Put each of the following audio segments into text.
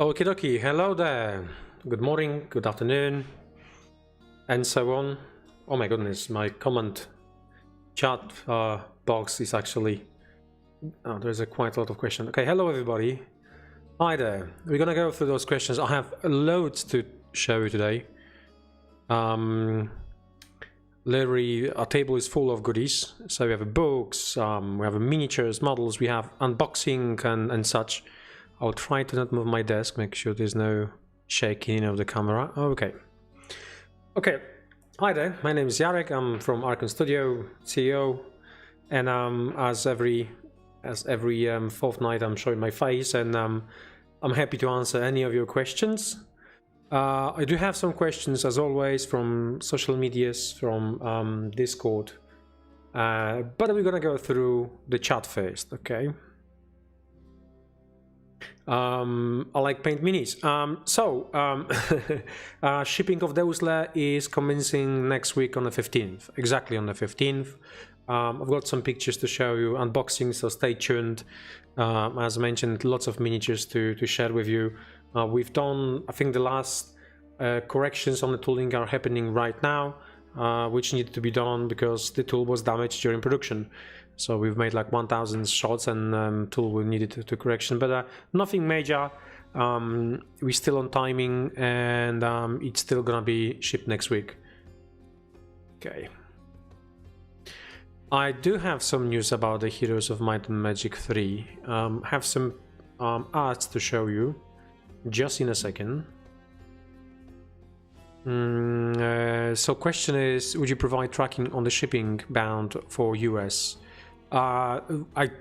Okie dokie, hello there. Good morning, good afternoon, and so on. Oh my goodness, my comment chat box is actually... Oh, there's quite a lot of questions. Okay, hello everybody. Hi there. We're gonna go through those questions. I have loads to show you today. Literally, our table is full of goodies. So we have books, we have miniatures, models, we have unboxing and such. I'll try to not move my desk, make sure there's no shaking of the camera. Okay. Okay. Hi there, my name is Jarek. I'm from Archon Studio, CEO, and as every fortnight I'm showing my face, and I'm happy to answer any of your questions. I do have some questions, as always, from social medias, from Discord, but we're gonna go through the chat first, okay? I like paint minis. Shipping of those is commencing next week on the 15th, exactly on the 15th. I've got some pictures to show you, unboxing, so stay tuned. As mentioned, lots of miniatures to share with you. We've done, I think the last corrections on the tooling are happening right now, which needed to be done because the tool was damaged during production. So we've made like 1000 shots and tool will need it to correction, but nothing major. We're still on timing, and it's still gonna be shipped next week. Okay. I do have some news about the Heroes of Might and Magic 3. Have some arts to show you just in a second. So question is, would you provide tracking on the shipping bound for US? I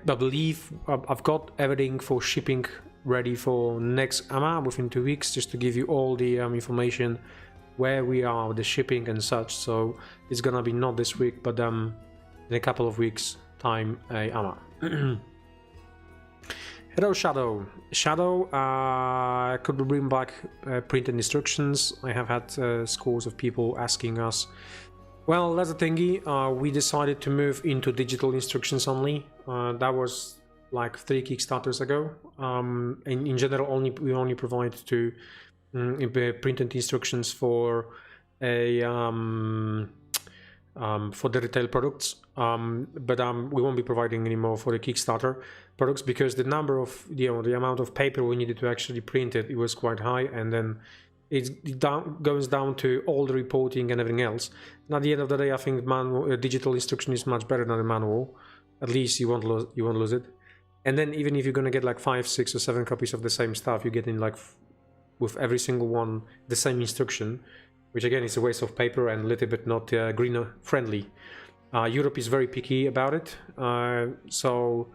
believe I've got everything for shipping ready for next AMA within 2 weeks, just to give you all the information where we are with the shipping and such. So it's gonna be not this week, but in a couple of weeks time, AMA. Hello Shadow. Shadow, could we bring back printed instructions? I have had scores of people asking us. Well, that's the thingy. We decided to move into digital instructions only. That was like 3 Kickstarters ago. In general, we only provide printed instructions for for the retail products, but we won't be providing any more for the Kickstarter products because the number of the amount of paper we needed to actually print it was quite high, and then it goes down to all the reporting and everything else. And at the end of the day, I think digital instruction is much better than a manual. At least you won't lose it. And then even if you're gonna get like 5, 6, or 7 copies of the same stuff, you get in like with every single one the same instruction, which again is a waste of paper and a little bit not greener friendly. Europe is very picky about it, so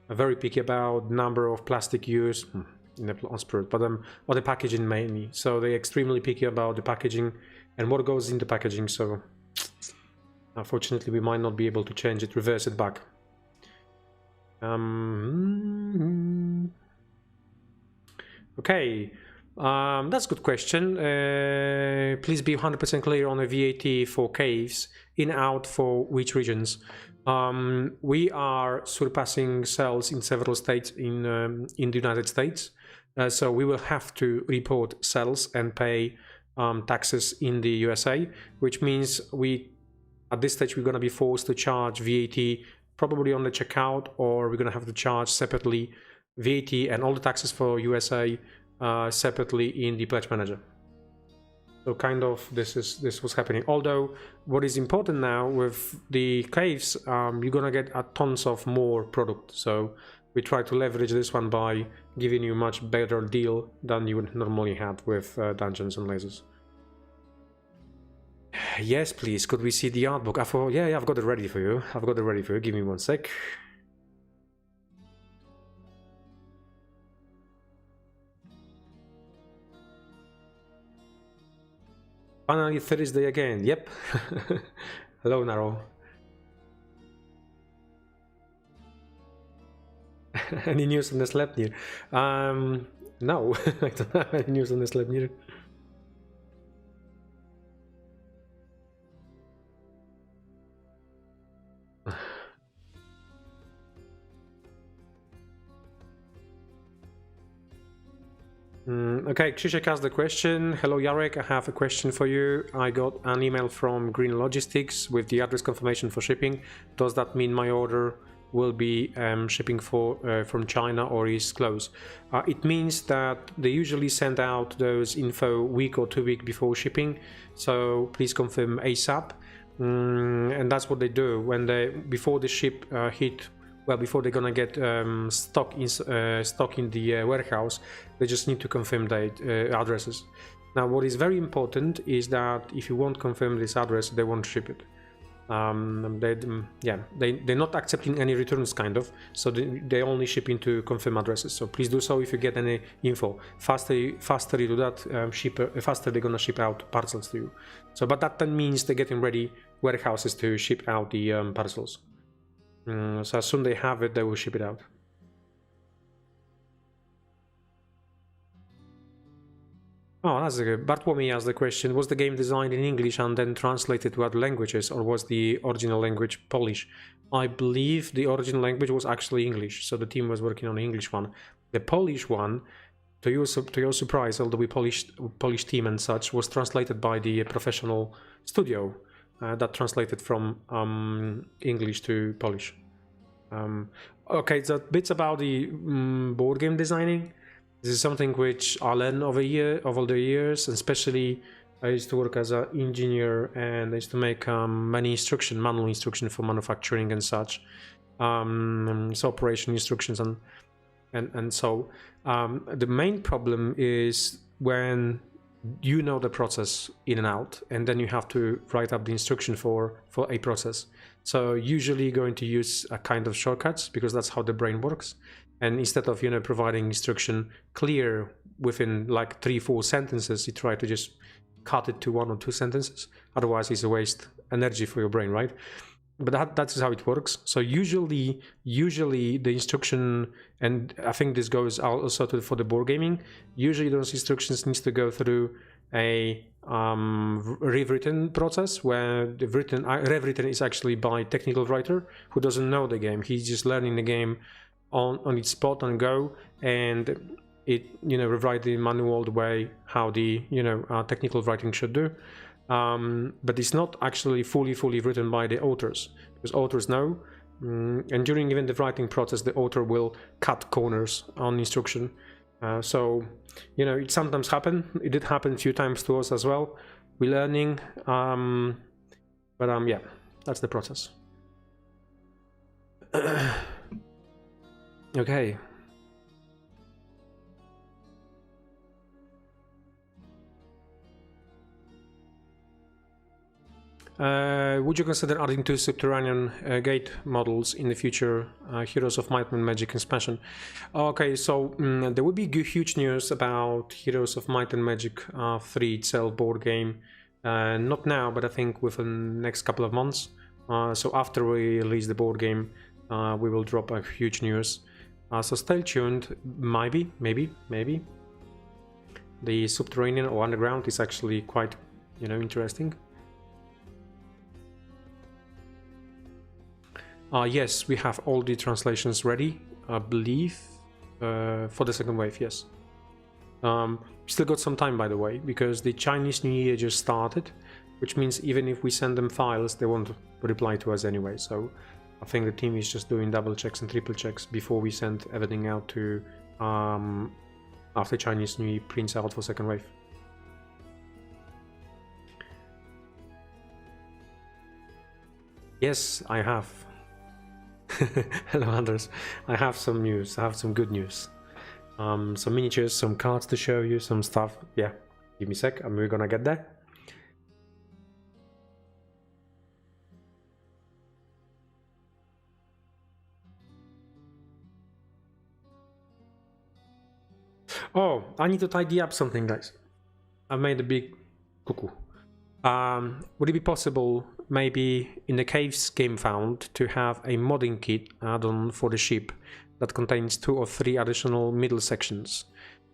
very picky about number of plastic use. In the spirit, but or the packaging mainly. So they're extremely picky about the packaging and what goes into packaging. So unfortunately, we might not be able to change it, reverse it back. Okay, that's a good question. Please be 100% clear on the VAT for caves in out for which regions. We are surpassing sales in several states in the United States. So we will have to report sales and pay taxes in the USA, which means at this stage we're going to be forced to charge VAT probably on the checkout, or we're going to have to charge separately VAT and all the taxes for USA separately in the pledge manager. So kind of this was happening. Although what is important now with the caves, you're going to get tons of more product. So we try to leverage this one by giving you a much better deal than you would normally have with Dungeons and Lasers. Yes, please. Could we see the art book? Yeah, I've got it ready for you. Give me 1 sec. Finally, Thursday again. Yep. Hello, Naro. Any news on the Sleipnir? No, I don't have any news on the Sleipnir. Okay, Krzysiek asked the question. Hello Jarek, I have a question for you. I got an email from Green Logistics with the address confirmation for shipping. Does that mean my order will be shipping from China or is close? It means that they usually send out those info week or 2 weeks before shipping, so please confirm ASAP. And that's what they do when before the ship hit. Well, before they're gonna get stock in the warehouse, they just need to confirm the addresses. Now, what is very important is that if you won't confirm this address, they won't ship it. They're not accepting any returns, kind of. So they only ship into confirm addresses. So please do so if you get any info. Faster you do that, faster they're gonna ship out parcels to you. So, but that then means they're getting ready warehouses to ship out the parcels. So as soon as they have it, they will ship it out. Oh, that's good. Bartłomiej asked the question, was the game designed in English and then translated to other languages, or was the original language Polish? I believe the original language was actually English, so the team was working on the English one. The Polish one, to your surprise, although we Polish team and such, was translated by the professional studio that translated from English to Polish. Okay, so bits about the board game designing. This is something which I learned over the years, and especially I used to work as an engineer and I used to make many manual instruction for manufacturing and such, so operation instructions and so the main problem is when you know the process in and out, and then you have to write up the instruction for a process. So usually going to use a kind of shortcuts because that's how the brain works. And instead of providing instruction clear within like 3-4 sentences, you try to just cut it to 1 or 2 sentences. Otherwise, it's a waste energy for your brain, right? But that's how it works. So usually the instruction, and I think this goes also for the board gaming. Usually those instructions needs to go through a rewritten process where the rewritten is actually by technical writer who doesn't know the game. He's just learning the game on its spot and go, and it rewrite the manual the way how the technical writing should do. But it's not actually fully written by the authors, because authors know, and during even the writing process the author will cut corners on instruction. So it sometimes happen. It did happen a few times to us as well. We're learning, but yeah, that's the process. Okay. Would you consider adding 2 subterranean gate models in the future Heroes of Might and Magic expansion? Okay, so there will be huge news about Heroes of Might and Magic 3 itself board game. Not now, but I think within the next couple of months. So after we release the board game, we will drop a huge news. So stay tuned. Maybe. The subterranean or underground is actually quite, interesting. Yes, we have all the translations ready, I believe, for the second wave, yes. Still got some time, by the way, because the Chinese New Year just started, which means even if we send them files, they won't reply to us anyway. So I think the team is just doing double checks and triple checks before we send everything out to after Chinese New Year prints out for second wave. Yes, I have. Hello, Anders. I have some news. I have some good news. Some miniatures, some cards to show you, some stuff. Yeah, give me a sec, and we're gonna get there. Oh, I need to tidy up something, guys. I've made a big cuckoo. Would it be possible, maybe in the Caves game found, to have a modding kit add-on for the ship that contains 2 or 3 additional middle sections?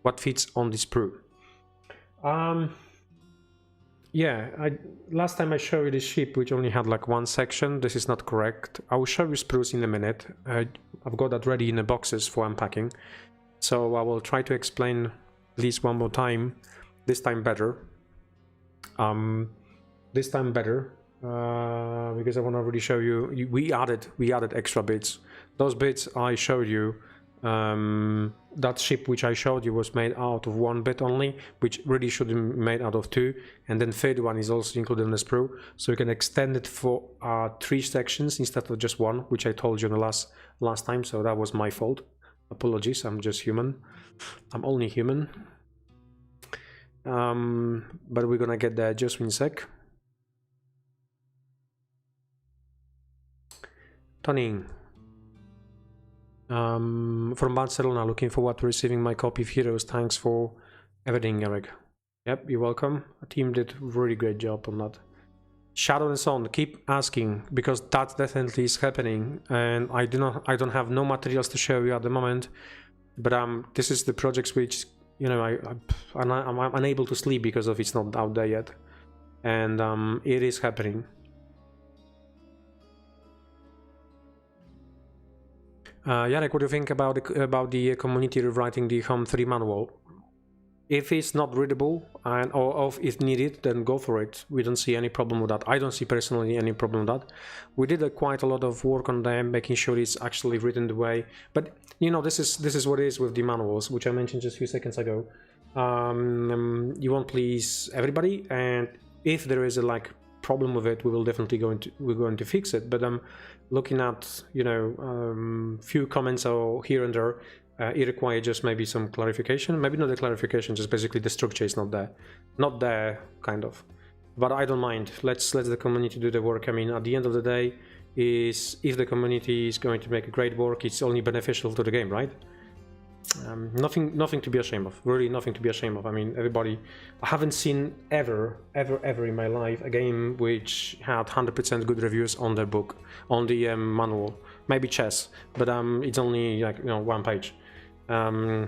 What fits on this sprue? Yeah, last time I showed you the ship which only had like 1 section. This is not correct. I will show you sprues in a minute. I've got that ready in the boxes for unpacking. So I will try to explain at least one more time. This time better. This time better because I want to really show you. We added extra bits. Those bits I showed you. That ship which I showed you was made out of 1 bit only, which really should be made out of 2, and then third one is also included in the sprue, so you can extend it for 3 sections instead of just 1, which I told you in the last time, so that was my fault. Apologies, I'm just human. I'm only human. But we're gonna get there just in a sec. Tony. From Barcelona, looking forward to receiving my copy of Heroes. Thanks for everything, Jarek. Yep, you're welcome. The team did a really great job on that. Shadow and Sun, keep asking, because that definitely is happening, and I don't have no materials to show you at the moment, but this is the projects which, you know, I'm unable to sleep because of it's not out there yet, and it is happening. Jarek, what do you think about the community rewriting the Home 3 manual? If it's not readable or if needed, then go for it. We don't see any problem with that. I don't see personally any problem with that. We did quite a lot of work on them, making sure it's actually written the way. But you know, this is what it is with the manuals, which I mentioned just a few seconds ago. You won't please everybody, and if there is a problem with it, we will definitely we're going to fix it. But I'm looking at, you know, few comments or here and there. It requires just maybe some clarification, maybe not a clarification, just basically the structure is not there kind of, but I don't mind. Let's let the community do the work. I mean, at the end of the day, is if the community is going to make a great work, it's only beneficial to the game, right? Nothing to be ashamed of, really nothing to be ashamed of. I mean, everybody, I haven't seen ever in my life a game which had 100% good reviews on the book, on the manual. Maybe chess, but it's only like, you know, 1 page. Yeah,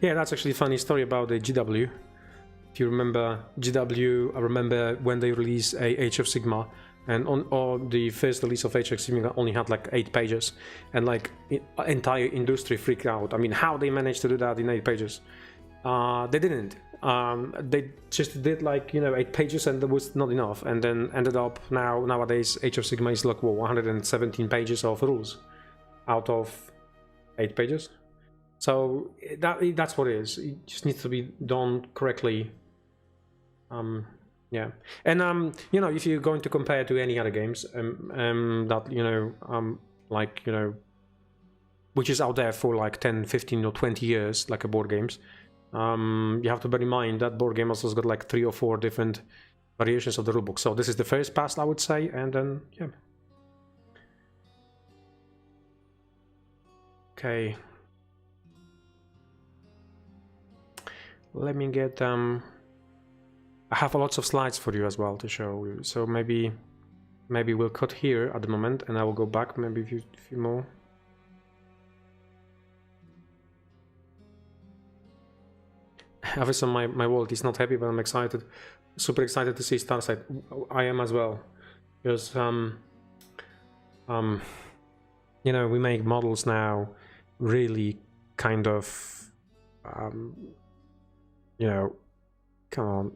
that's actually a funny story about the GW. If you remember GW, I remember when they released Age of Sigma, and on the first release of Age of Sigma only had like 8 pages, and like entire industry freaked out. I mean, how they managed to do that in 8 pages? They didn't. They just did like, you know, 8 pages, and that was not enough, and then ended up nowadays Age of Sigma is like, well, 117 pages of rules out of 8 pages. So that's what it is. It just needs to be done correctly. Yeah, and you know, if you're going to compare to any other games that, you know, like, you know, which is out there for like 10, 15 or 20 years, like a board games, you have to bear in mind that board game also has got like 3 or 4 different variations of the rulebook. So this is the first pass, I would say, and then yeah. Okay. Let me get I have lots of slides for you as well to show you, so maybe we'll cut here at the moment, and I will go back maybe a few more. Obviously my wallet is not happy, but I'm excited, super excited to see Starsight. I am as well, because you know, we make models now really kind of you know, come on.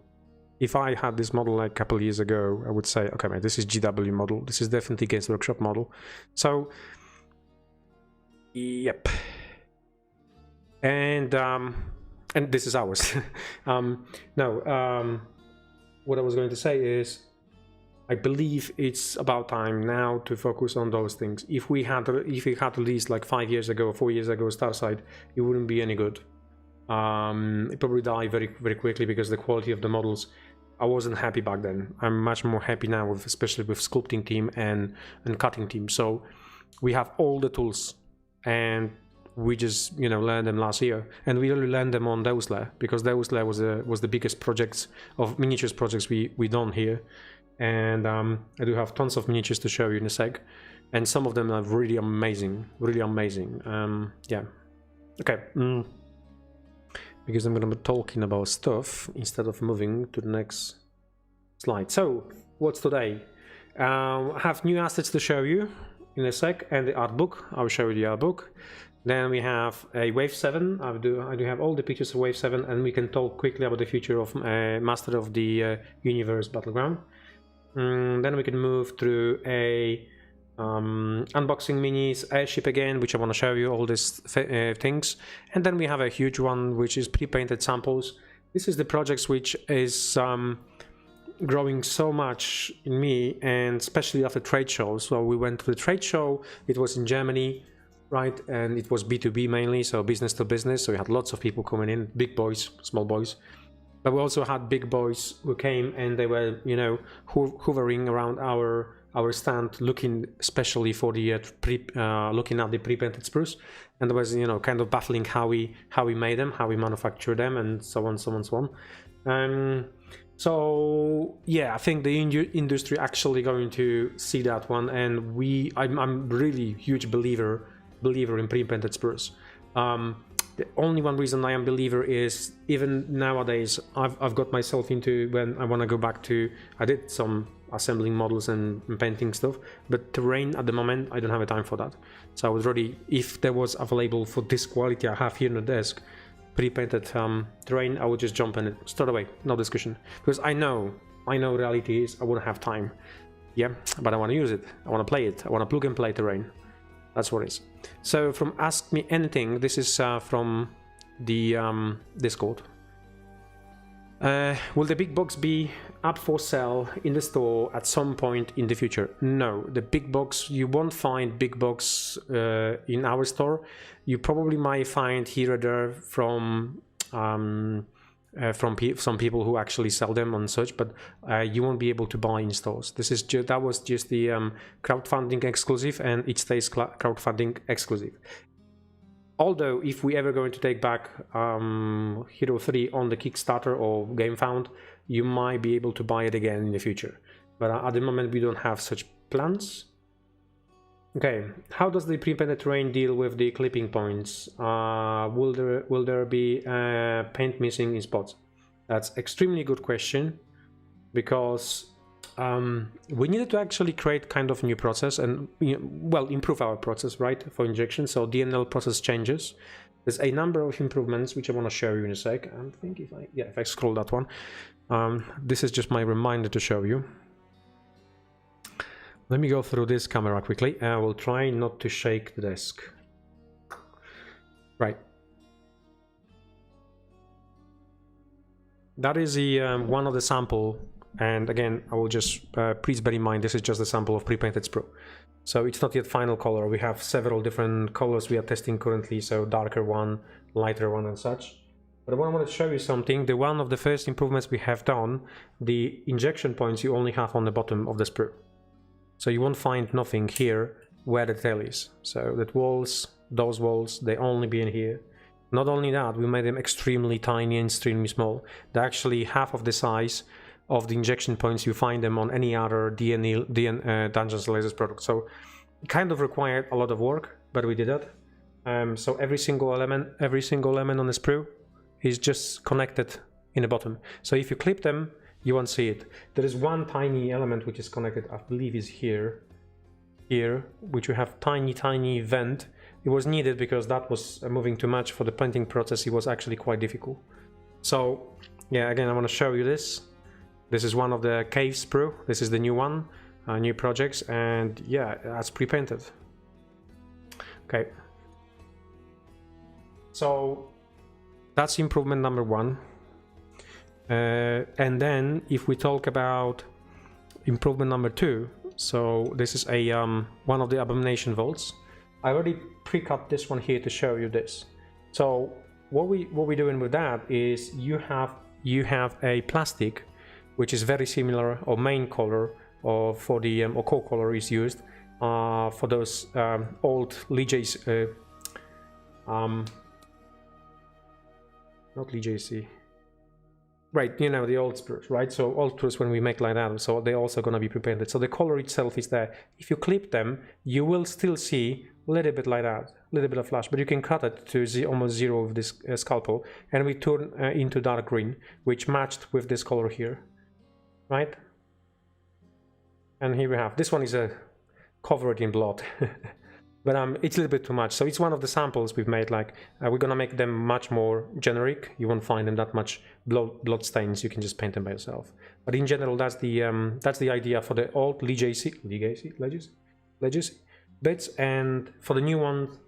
If I had this model like a couple of years ago, I would say, okay, mate, this is GW model. This is definitely Games Workshop model. So, yep. And this is ours. No, what I was going to say is, I believe it's about time now to focus on those things. If we had released like 5 years ago, 4 years ago, Starsight, it wouldn't be any good. It probably died very quickly because the quality of the models, I wasn't happy back then. I'm much more happy now, with, especially with sculpting team and cutting team. So we have all the tools, and we just, you know, learned them last year, and we really learned them on Deusler, because Deusler was the biggest projects of miniatures projects we done here, and I do have tons of miniatures to show you in a sec, and some of them are really amazing, yeah. Okay. Because I'm going to be talking about stuff instead of moving to the next slide. So, what's today? I have new assets to show you in a sec, and the art book. I'll show you the art book. Then we have a Wave 7. I do have all the pictures of Wave 7, and we can talk quickly about the future of Master of the Universe Battleground. Then we can move through a unboxing minis, airship again, which I want to show you all these things. And then we have a huge one, which is pre-painted samples. This is the projects which is growing so much in me, and especially after trade shows. So we went to the trade show, it was in Germany, right, and it was B2B mainly, so business to business, so we had lots of people coming in, big boys, small boys, but we also had big boys who came, and they were, you know, hovering around our stand, looking especially for the looking at the pre-painted sprues, and it was, you know, kind of baffling how we made them, how we manufacture them, and so on, so on, so on. So yeah, I think the industry actually going to see that one, and I'm really huge believer in pre-painted sprues. The only one reason I am believer is, even nowadays, I've got myself into, when I want to go back to, I did some assembling models and painting stuff, but terrain at the moment I don't have a time for that. So I was ready, if there was available for this quality I have here on the desk, pre-painted terrain, I would just jump in it straight away, no discussion, because I know reality is I wouldn't have time. Yeah, but I want to use it, I want to play it, I want to plug and play terrain. That's what it is. So from Ask Me Anything, this is from the Discord. Will the big box be up for sale in the store at some point in the future? No, the big box, you won't find big box in our store. You probably might find here or there from some people who actually sell them on such, but you won't be able to buy in stores. That was just the crowdfunding exclusive, and it stays crowdfunding exclusive. Although if we ever going to take back Hero 3 on the Kickstarter or GameFound, you might be able to buy it again in the future, but at the moment we don't have such plans. Okay, how does the pre-painted terrain deal with the clipping points? Will there be paint missing in spots? That's extremely good question, because we needed to actually create kind of new process and, you know, well, improve our process, right, for injection. So DNL process changes. There's a number of improvements which I want to show you in a sec. I think if I scroll that one, this is just my reminder to show you. Let me go through this camera quickly. I will try not to shake the desk. Right. That is the one of the sample, and again, I will just please bear in mind this is just a sample of pre-painted sprue. So it's not yet final color. We have several different colors we are testing currently, so darker one, lighter one, and such. But I want to show you something. The one of the first improvements we have done, the injection points you only have on the bottom of the sprue. So you won't find nothing here where the tail is. So that walls, those walls, they only be in here. Not only that, we made them extremely tiny and extremely small. They're actually half of the size of the injection points you find them on any other Dungeons & Lasers product. So it kind of required a lot of work, but we did it. So every single element on the sprue is just connected in the bottom. So if you clip them, you won't see it. There is one tiny element which is connected, I believe is here, which you have tiny vent. It was needed because that was moving too much for the painting process. It was actually quite difficult. So yeah, again, I want to show you this. This is one of the cave sprue. This is the new one, new projects, and yeah, that's pre-painted. Okay. So that's improvement number one. And then if we talk about improvement number two, so this is a one of the abomination vaults. I already pre-cut this one here to show you this. So what we're doing with that is you have a plastic which is very similar, or main color, or for the or core color is used for those old LJC, not LJC. Right, you know, the old sprues, right? So old sprues, when we make like that, so they're also going to be pre-painted. So the color itself is there. If you clip them, you will still see a little bit like that, a little bit of flash, but you can cut it to almost zero with this scalpel, and we turn into dark green, which matched with this color here, right? And here we have, this one is covered in blood. but it's a little bit too much. So it's one of the samples we've made. Like we're gonna make them much more generic. You won't find them that much blood stains. You can just paint them by yourself. But in general, that's the idea for the old legacy bits, and for the new ones,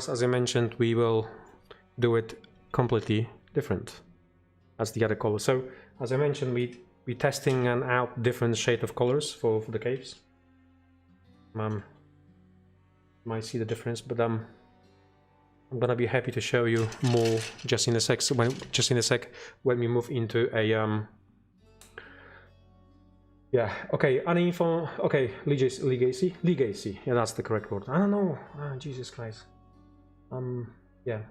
as I mentioned, we will do it completely different. That's the other color. So as I mentioned, we're testing out different shade of colors for the caves. Might see the difference, but I'm gonna be happy to show you more just in a sec. When we move into a yeah, okay, any info, okay, legacy, yeah, that's the correct word. I don't know, Jesus Christ. Yeah,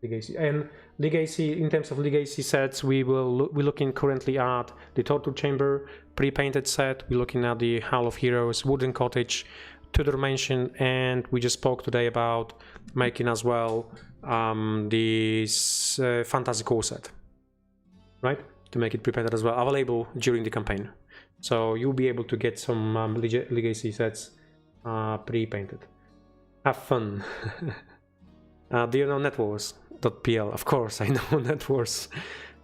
legacy. And legacy, in terms of legacy sets, we're looking currently at the Torture Chamber pre-painted set. We're looking at the Hall of Heroes, Wooden Cottage, Tudor Mansion, and we just spoke today about making as well this Fantasy Core set, right? To make it pre-painted as well, available during the campaign. So you'll be able to get some legacy sets pre-painted. Have fun. Do you know netwars.pl? Of course, I know netwars.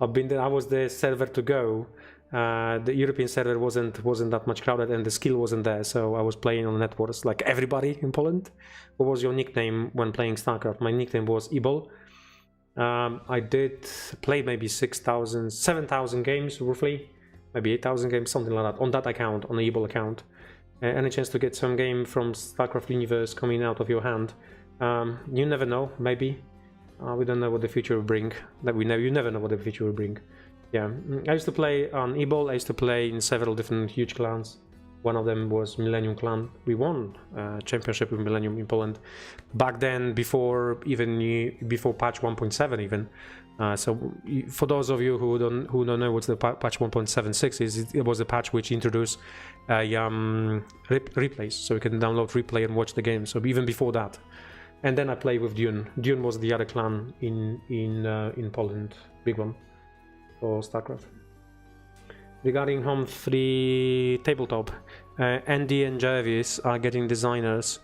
I've been there. I was the server to go. The European server wasn't that much crowded, and the skill wasn't there. So I was playing on netwars like everybody in Poland. What was your nickname when playing Starcraft? My nickname was Ebol. I did play maybe 7,000 games roughly. Maybe 8,000 games, something like that, on that account, on the Ebol account. Any chance to get some game from Starcraft universe coming out of your hand? You never know, maybe. We don't know what the future will bring. You never know what the future will bring. Yeah, I used to play on Ebol. I used to play in several different huge clans. One of them was Millennium Clan. We won championship with Millennium in Poland back then, before patch 1.7 even. So for those of you who don't know what the patch 1.76 is, it was a patch which introduced replays, so you can download replay and watch the game. So even before that, and then I played with Dune. Dune was the other clan in Poland, big one for Starcraft. Regarding Home 3 tabletop, Andy and Jarvis are getting designers.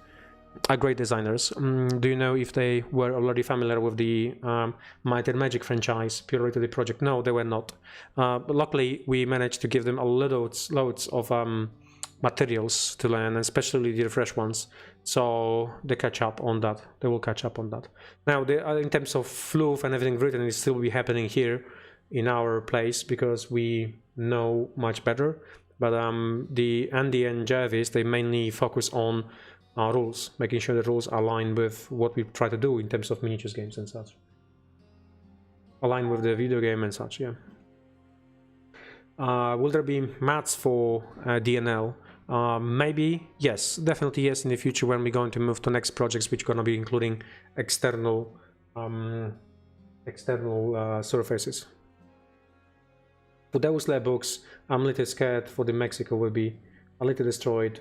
Are great designers. Do you know if they were already familiar with the Might and Magic franchise prior to the project? No, they were not. But luckily, we managed to give them loads of materials to learn, and especially the fresh ones. So they catch up on that. They will catch up on that. Now, in terms of fluff and everything written, it still be happening here in our place because we know much better. But the Andy and Jarvis, they mainly focus on rules, making sure the rules align with what we try to do in terms of miniatures games and such. Align with the video game and such, yeah. Will there be mats for DNL? Maybe, yes, definitely yes, in the future when we're going to move to next projects, which are going to be including external surfaces. For those Lair books, I'm a little scared for the Mexico will be a little destroyed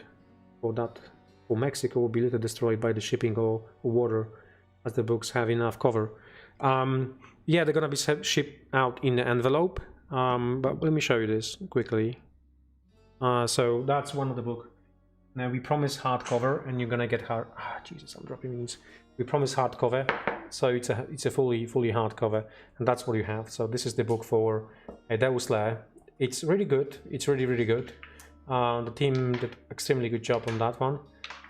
for that. For Mexico will be a little destroyed by the shipping or water, as the books have enough cover. Yeah, they're gonna be shipped out in the envelope, but let me show you this quickly. So that's one of the book. Now we promise hardcover, and you're gonna get Jesus, I'm dropping these. We promise hardcover, so it's a fully hardcover, and that's what you have. So this is the book for Deus Lair. It's really good. It's really good. The team did extremely good job on that one.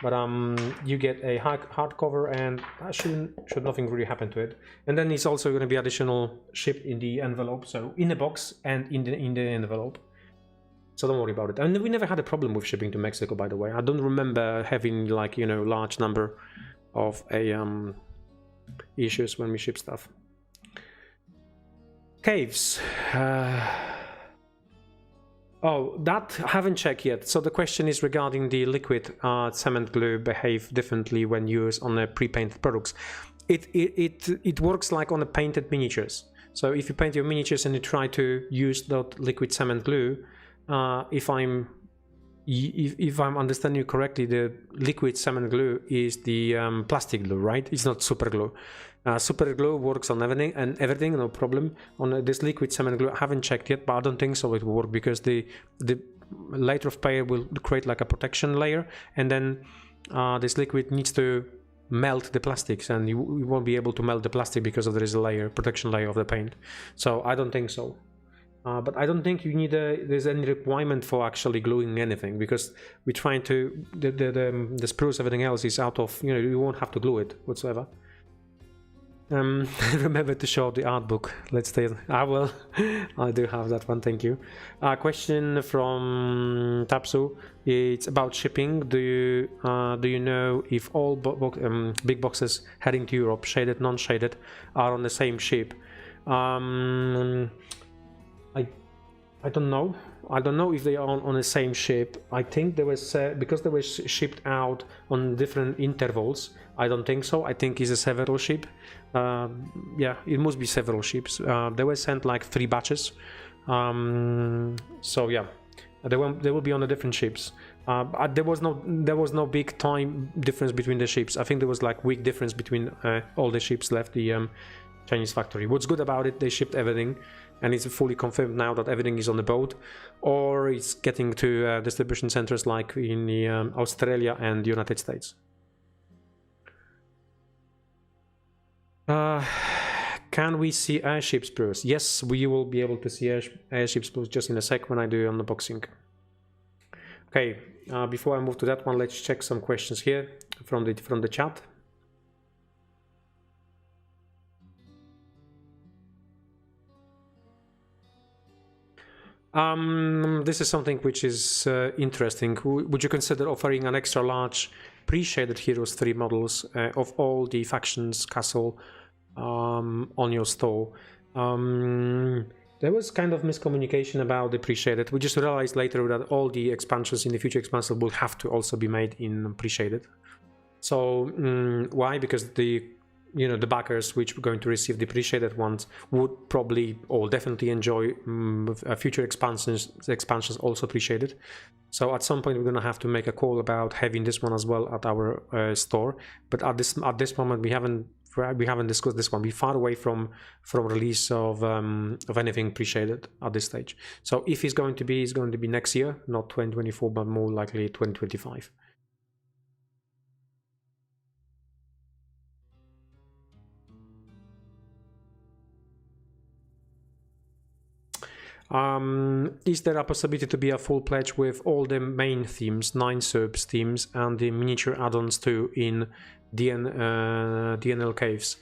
But you get a hardcover, and should nothing really happen to it. And then it's also going to be additional shipped in the envelope, so in the box and in the envelope. So don't worry about it. And we never had a problem with shipping to Mexico, by the way. I don't remember having large number of issues when we ship stuff. Caves. Oh, that I haven't checked yet. So the question is regarding the liquid cement glue behave differently when used on the pre-painted products. It works like on the painted miniatures. So if you paint your miniatures and you try to use that liquid cement glue, if I'm understanding you correctly, the liquid cement glue is the plastic glue, right? It's not super glue. Super glue works on everything, no problem. On this liquid cement glue, I haven't checked yet, but I don't think so it will work, because the layer of paint will create like a protection layer, and then this liquid needs to melt the plastics, and you won't be able to melt the plastic because there is a layer, protection layer of the paint. So I don't think so. But I don't think you need there's any requirement for actually gluing anything, because we're trying to the spruce, everything else is out of, you know, you won't have to glue it whatsoever. Remember to show up the art book. Let's stay. I will. I do have that one. Thank you. Question from Tapsu. It's about shipping. Do you know if all big boxes heading to Europe, shaded, non-shaded, are on the same ship? I don't know. I don't know if they are on the same ship. I think there was because they were shipped out on different intervals. I don't think so. I think it's a several ship. Yeah, it must be several ships. They were sent like 3 batches. So yeah, they will be on the different ships. There was no big time difference between the ships. I think there was like week difference between all the ships left the Chinese factory. What's good about it, they shipped everything, and it's fully confirmed now that everything is on the boat, or it's getting to distribution centers like in the, Australia and the United States. Can we see airships, Bruce? Yes, we will be able to see airships, Bruce, just in a sec when I do unboxing. Okay, before I move to that one, let's check some questions here from the chat. This is something which is interesting. Would you consider offering an extra large pre-shaded Heroes 3 models of all the factions castle on your store? There was kind of miscommunication about the pre-shaded. We just realized later that all the expansions in the future expansion will have to also be made in pre-shaded. So why? Because the backers which were going to receive the pre-shaded ones would probably or definitely enjoy future expansions also pre-shaded. So at some point we're going to have to make a call about having this one as well at our store. But at this moment we haven't discussed this one. We're far away from release of anything pre-shaded at this stage. So if it's going to be next year, not 2024, but more likely 2025. Is there a possibility to be a full pledge with all the main themes, 9 subs themes, and the miniature add-ons too in DNL caves?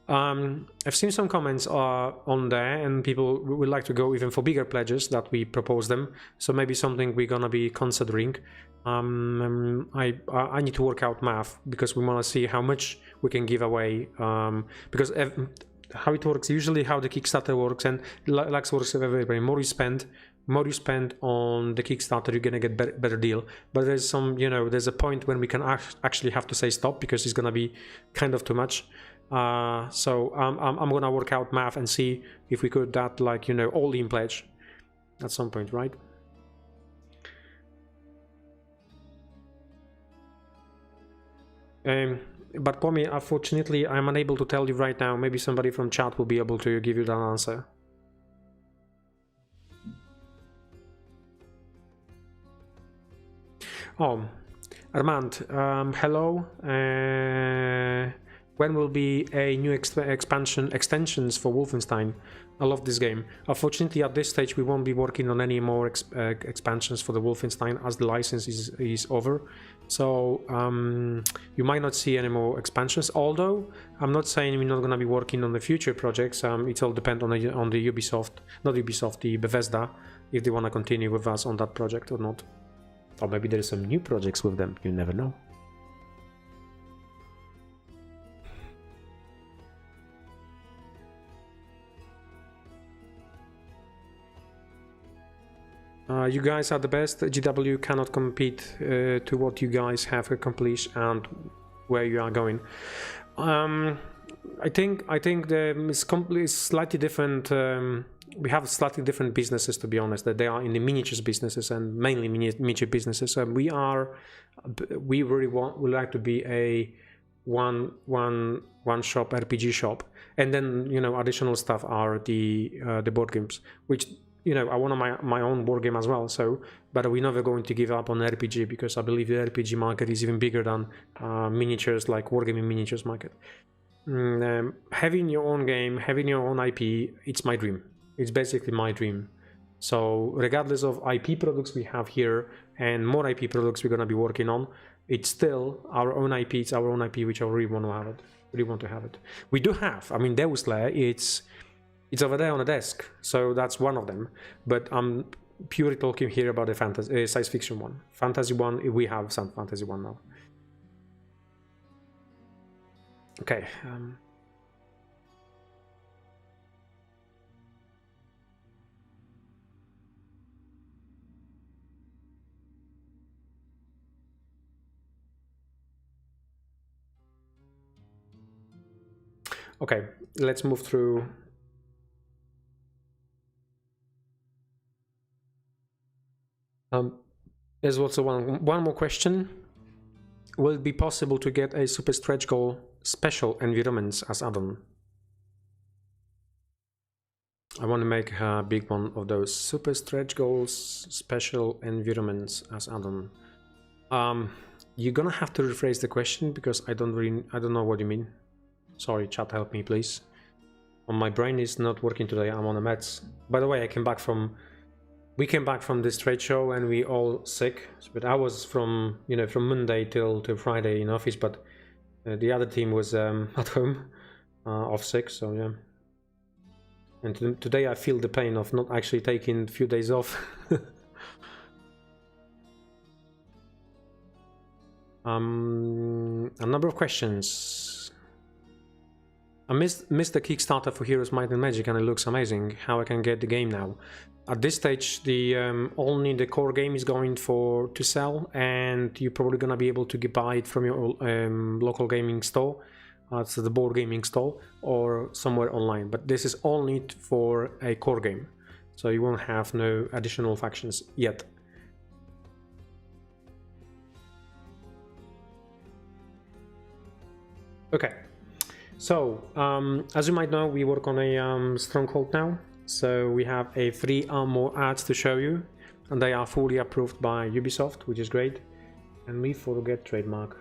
I've seen some comments on there, and people would like to go even for bigger pledges that we propose them. So maybe something we're gonna be considering. I need to work out math because we want to see how much we can give away. Because how it works, usually how the Kickstarter works, and Lux works with everybody. More you spend on the Kickstarter, you're gonna get better deal. But there's some, there's a point when we can actually have to say stop because it's gonna be kind of too much. So I'm gonna work out math and see if we could that all in pledge at some point, right? But Pomi, unfortunately, I'm unable to tell you right now. Maybe somebody from chat will be able to give you that answer. Oh, Armand, hello. When will be a new extensions for Wolfenstein? I love this game. Unfortunately, at this stage, we won't be working on any more expansions for the Wolfenstein as the license is over. So you might not see any more expansions. Although I'm not saying we're not going to be working on the future projects. It all depends on the Ubisoft, not Ubisoft, the Bethesda, if they want to continue with us on that project or not. Or maybe there's some new projects with them. You never know. You guys are the best. GW cannot compete to what you guys have accomplished and where you are going. I think it's slightly different. We have slightly different businesses, to be honest. That they are in the miniatures businesses and mainly miniature businesses. We really would like to be a one shop RPG shop, and then additional stuff are the board games, which you know, I want my own board game as well. So, but we're never going to give up on RPG because I believe the RPG market is even bigger than miniatures, like wargaming miniatures market. Having your own game, having your own IP, it's my dream. It's basically my dream. So regardless of IP products we have here and more IP products we're gonna be working on, it's still our own IP. It's our own IP, which I really want to have it. Really want to have it. We do have. I mean, Deus Lair. It's over there on the desk. So that's one of them. But I'm purely talking here about the fantasy, science fiction one. Fantasy one. We have some fantasy one now. Okay. Okay, let's move through. There's also one more question. Will it be possible to get a super stretch goal special environments as add-on? I want to make a big one of those super stretch goals special environments as add-on. You're gonna have to rephrase the question because I don't know what you mean. Sorry, chat, help me, please. My brain is not working today. I'm on a meds. By the way, we came back from this trade show and we all sick. But I was from Monday till Friday in office, but the other team was at home, off sick. So yeah. And today I feel the pain of not actually taking a few days off. A number of questions. I missed the Kickstarter for Heroes Might and Magic and it looks amazing. How I can get the game now? At this stage, the only the core game is going to sell, and you're probably gonna be able to buy it from your local gaming store, so the board gaming store, or somewhere online. But this is only for a core game, so you won't have no additional factions yet. Okay. So, as you might know, we work on a Stronghold now, so we have 3 more ads to show you, and they are fully approved by Ubisoft, which is great. And we forget trademark.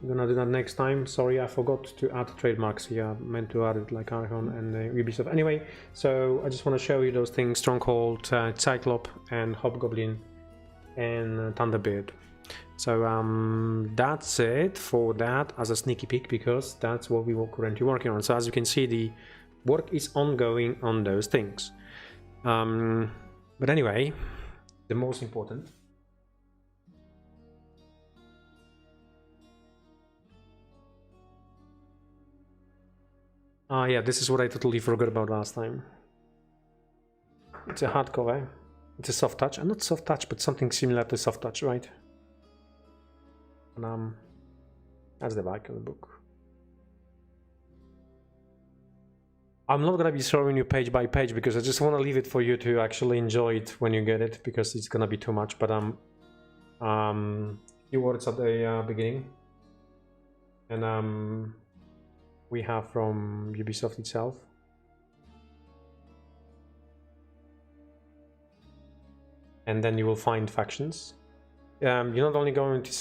I'm gonna do that next time. Sorry, I forgot to add trademarks here. I meant to add it like Archon and Ubisoft. Anyway, so I just want to show you those things: Stronghold, Cyclop, and Hobgoblin, and Thunderbeard. So that's it for that as a sneaky peek, because that's what we were currently working on. So as you can see, the work is ongoing on those things. But anyway, the most important. Yeah, this is what I totally forgot about last time. It's a hardcover. It's a soft touch. Not soft touch, but something similar to soft touch, right? And that's the back of the book. I'm not gonna be showing you page by page because I just want to leave it for you to actually enjoy it when you get it, because it's gonna be too much. But few words at the beginning, and we have from Ubisoft itself. And then you will find factions. You're not only going to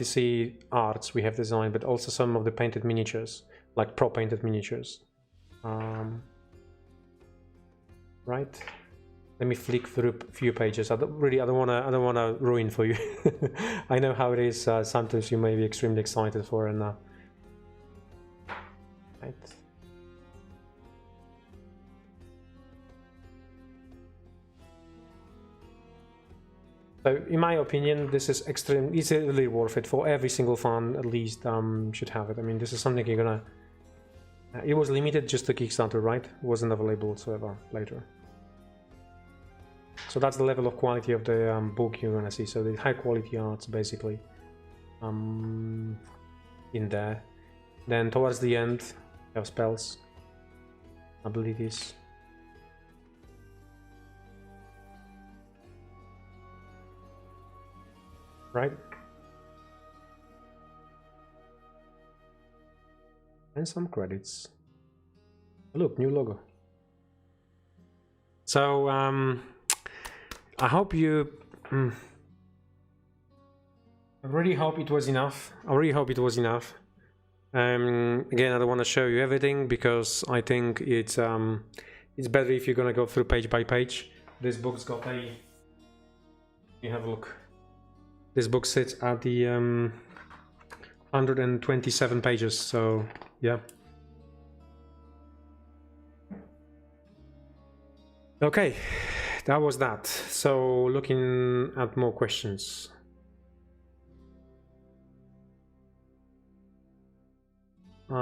see arts we have designed, but also some of the painted miniatures, like pro-painted miniatures. Right? Let me flick through a few pages. I don't wanna ruin for you. I know how it is. Sometimes you may be extremely excited for, and right. So in my opinion, this is it's really worth it for every single fan. At least should have it. I mean, this is something you're gonna. It was limited just to Kickstarter, right? It wasn't available whatsoever later. So that's the level of quality of the book you're gonna see. So the high quality arts basically in there. Then towards the end, you have spells, abilities. Right? And some credits. Look, new logo. So I hope you. I really hope it was enough. Again, I don't want to show you everything because I think it's better if you're gonna go through page by page. This book's got a. You have a look. This book sits at the 127 pages. So yeah. Okay, that was that. So looking at more questions.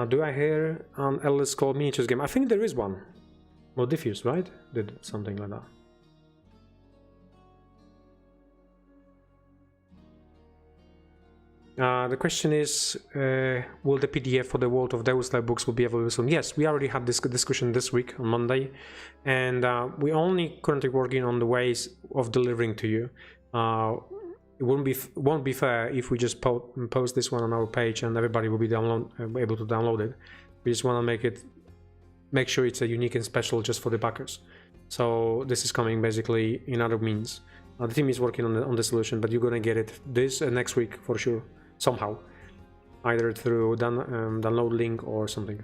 Do I hear an Elder Scrolls miniatures game? I think there is one. More diffuse, right? Did something like that. The question is, will the PDF for the World of Deusla books will be available soon? Yes, we already had this discussion this week on Monday, and we're only currently working on the ways of delivering to you. It won't be fair if we just post this one on our page and everybody will be able to download it. We just want to make sure it's a unique and special just for the backers. So this is coming basically in other means. The team is working on the solution, but you're gonna get it this next week for sure. Somehow, either through download link or something.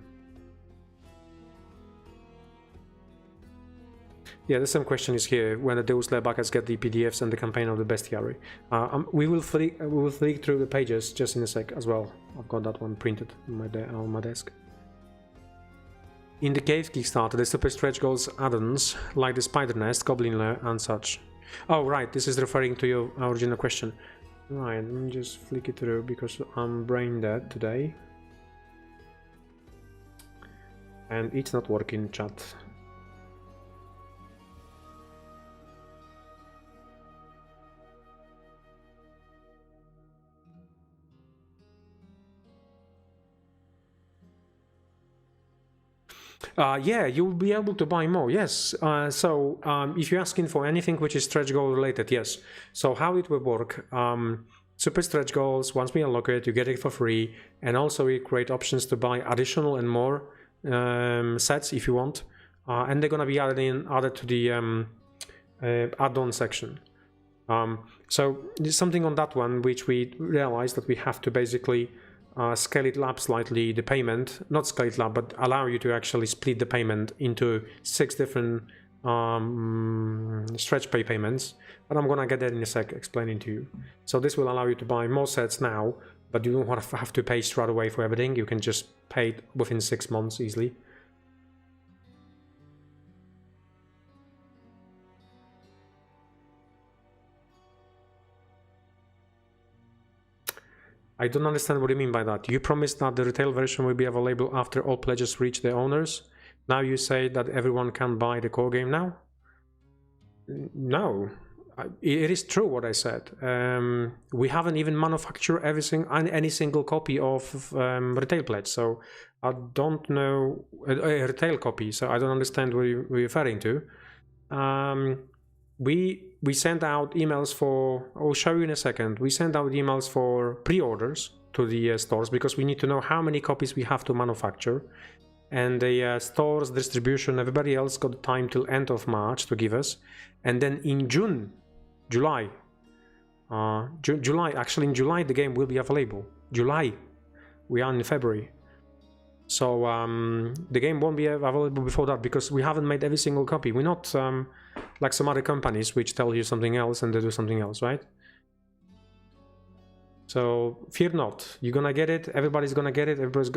Yeah, the same question is here. When the Deus backers get the PDFs and the campaign of the bestiary, we will flick through the pages just in a sec as well. I've got that one printed on my desk. In the Cave Kickstarter, the super stretch goals add-ons like the Spider Nest, Goblin Lair, and such. Oh right, this is referring to your original question. Right, let me just flick it through because I'm brain dead today. And it's not working, chat. Yeah, you'll be able to buy more, yes. So if you're asking for anything which is stretch goal related, yes. So how it will work, super stretch goals, once we unlock it, you get it for free, and also we create options to buy additional and more sets if you want, and they're gonna be added to the add-on section. So there's something on that one which we realized that we have to basically scale it up slightly, the payment, not scale it up, but allow you to actually split the payment into 6 different stretch pay payments, but I'm gonna get that in a sec explaining to you. So this will allow you to buy more sets now, but you don't have to pay straight away for everything. You can just pay it within 6 months easily. I don't understand what you mean by that. You promised that the retail version will be available after all pledges reach the owners. Now you say that everyone can buy the core game now? No, it is true what I said. We haven't even manufactured any single copy of retail pledge, so I don't know a retail copy. So I don't understand what you're referring to. We sent out emails for, I'll show you in a second, we sent out emails for pre-orders to the stores because we need to know how many copies we have to manufacture, and the stores, distribution, everybody else got time till end of March to give us, and then in July, actually in July the game will be available. July, we are in February. So the game won't be available before that because we haven't made every single copy. We're not like some other companies which tell you something else and they do something else, right? So fear not, you're gonna get it, everybody's gonna get it, everybody's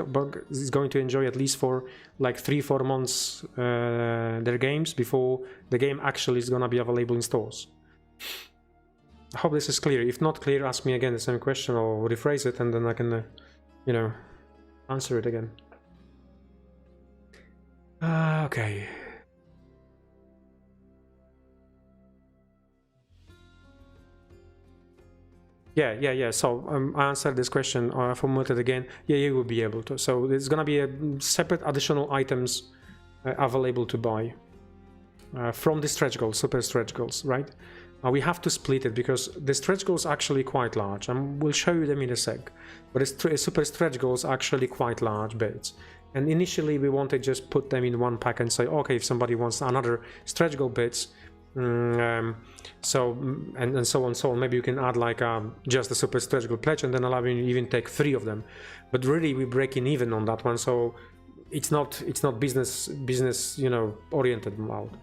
going to enjoy at least for like 3-4 months their games before the game actually is gonna be available in stores. I hope this is clear. If not clear, ask me again the same question or rephrase it and then I can, you know, answer it again. Okay. Yeah. So I answered this question, formulated again. Yeah, you will be able to. So there's gonna be a separate additional items available to buy from the stretch goals, super stretch goals, right? We have to split it because the stretch goals are actually quite large. We'll show you them in a sec. But the super stretch goals are actually quite large bits. And initially we wanted to just put them in one pack and say, okay, if somebody wants another stretch goal bits, so and so on, maybe you can add like just a super stretch goal pledge and then allow you to even take 3 of them. But really we're breaking even on that one, so it's not business oriented mode.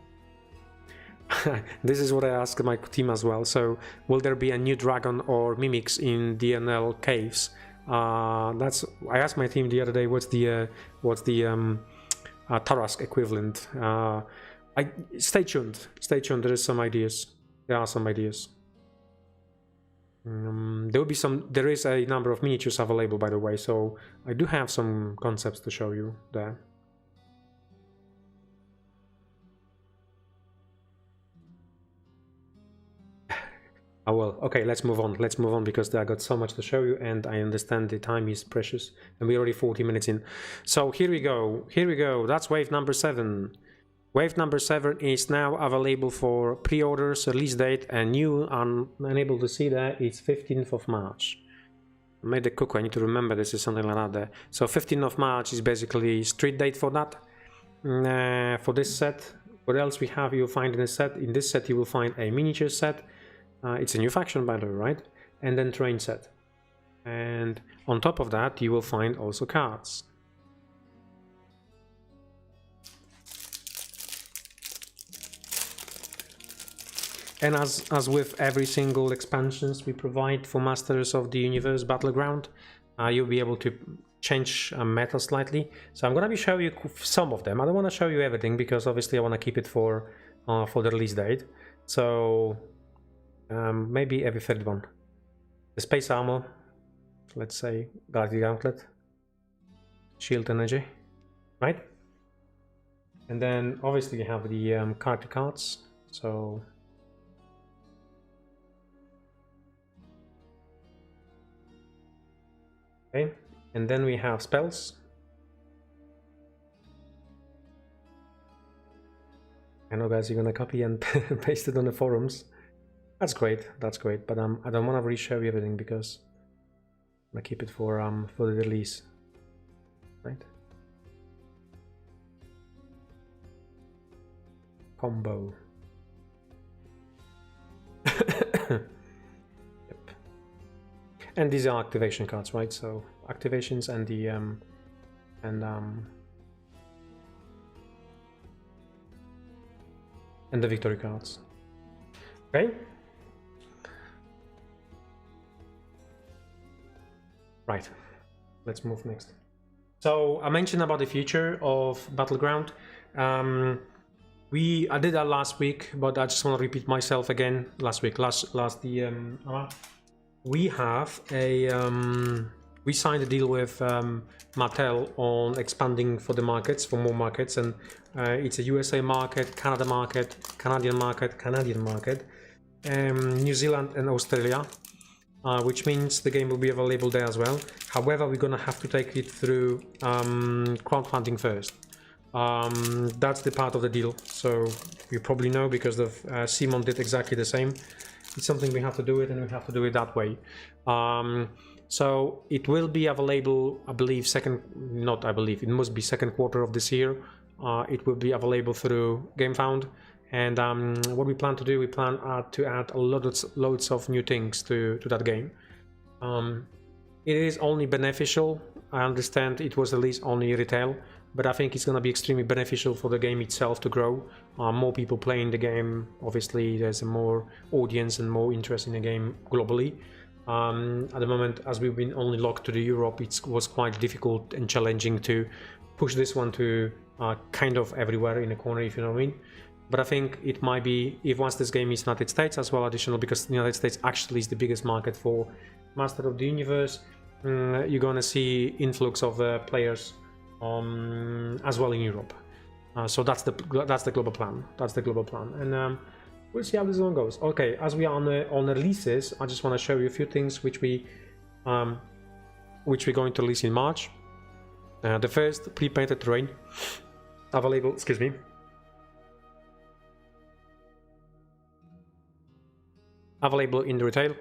This is what I asked my team as well. So will there be a new dragon or mimics in DNL caves? I asked my team the other day, what's the Tarask equivalent. Stay tuned, there are some ideas. There is a number of miniatures available, by the way, so I do have some concepts to show you there. Oh well, okay, let's move on because I got so much to show you and I understand the time is precious and we're already 40 minutes in. So here we go, that's wave number 7. Wave number 7 is now available for pre-orders, release date, and you are unable to see that it's 15th of March. I made the cook, I need to remember this is something like that there. So 15th of March is basically street date for that, for this set. What else we have you'll find in a set? In this set you will find a miniature set. It's a new faction, by the way, right? And then terrain set. And on top of that, you will find also cards. And as with every single expansions we provide for Masters of the Universe Battleground, you'll be able to change meta slightly. So I'm gonna be showing you some of them. I don't want to show you everything because obviously I want to keep it for the release date. So maybe every third one. The space armor, let's say Galactic Gauntlet, Shield Energy, right? And then obviously you have the character cards. So okay, and then we have spells. I know, guys, you're gonna copy and paste it on the forums. That's great, but I don't want to really show you everything because I'm gonna keep it for the release, right? Combo. Yep. And these are activation cards, right? So activations and the victory cards. Okay. Right, let's move next. So I mentioned about the future of Battleground. I did that last week, but I just want to repeat myself again. We have a we signed a deal with Mattel on expanding for the markets, for more markets, and it's a USA market, Canada market, Canadian market, New Zealand and Australia. Which means the game will be available there as well. However, we're gonna have to take it through crowdfunding first. That's the part of the deal. So you probably know because Simon did exactly the same. It's something we have to do it, and we have to do it that way. So it will be available, I believe, it must be second quarter of this year. It will be available through GameFound. And what we plan to do, we plan to add loads of new things to that game. It is only beneficial. I understand it was released only retail, but I think it's going to be extremely beneficial for the game itself to grow. More people playing the game, obviously there's a more audience and more interest in the game globally. At the moment, as we've been only locked to the Europe, it was quite difficult and challenging to push this one to kind of everywhere in the corner, if you know what I mean. But I think it might be, if once this game is United States as well, additional, because the United States actually is the biggest market for Master of the Universe, you're gonna see influx of players as well in Europe. So that's the global plan. And we'll see how this one goes. Okay, as we are on the releases, I just want to show you a few things which we're going to release in March. The first pre-painted terrain available. Excuse me. Available in the retail.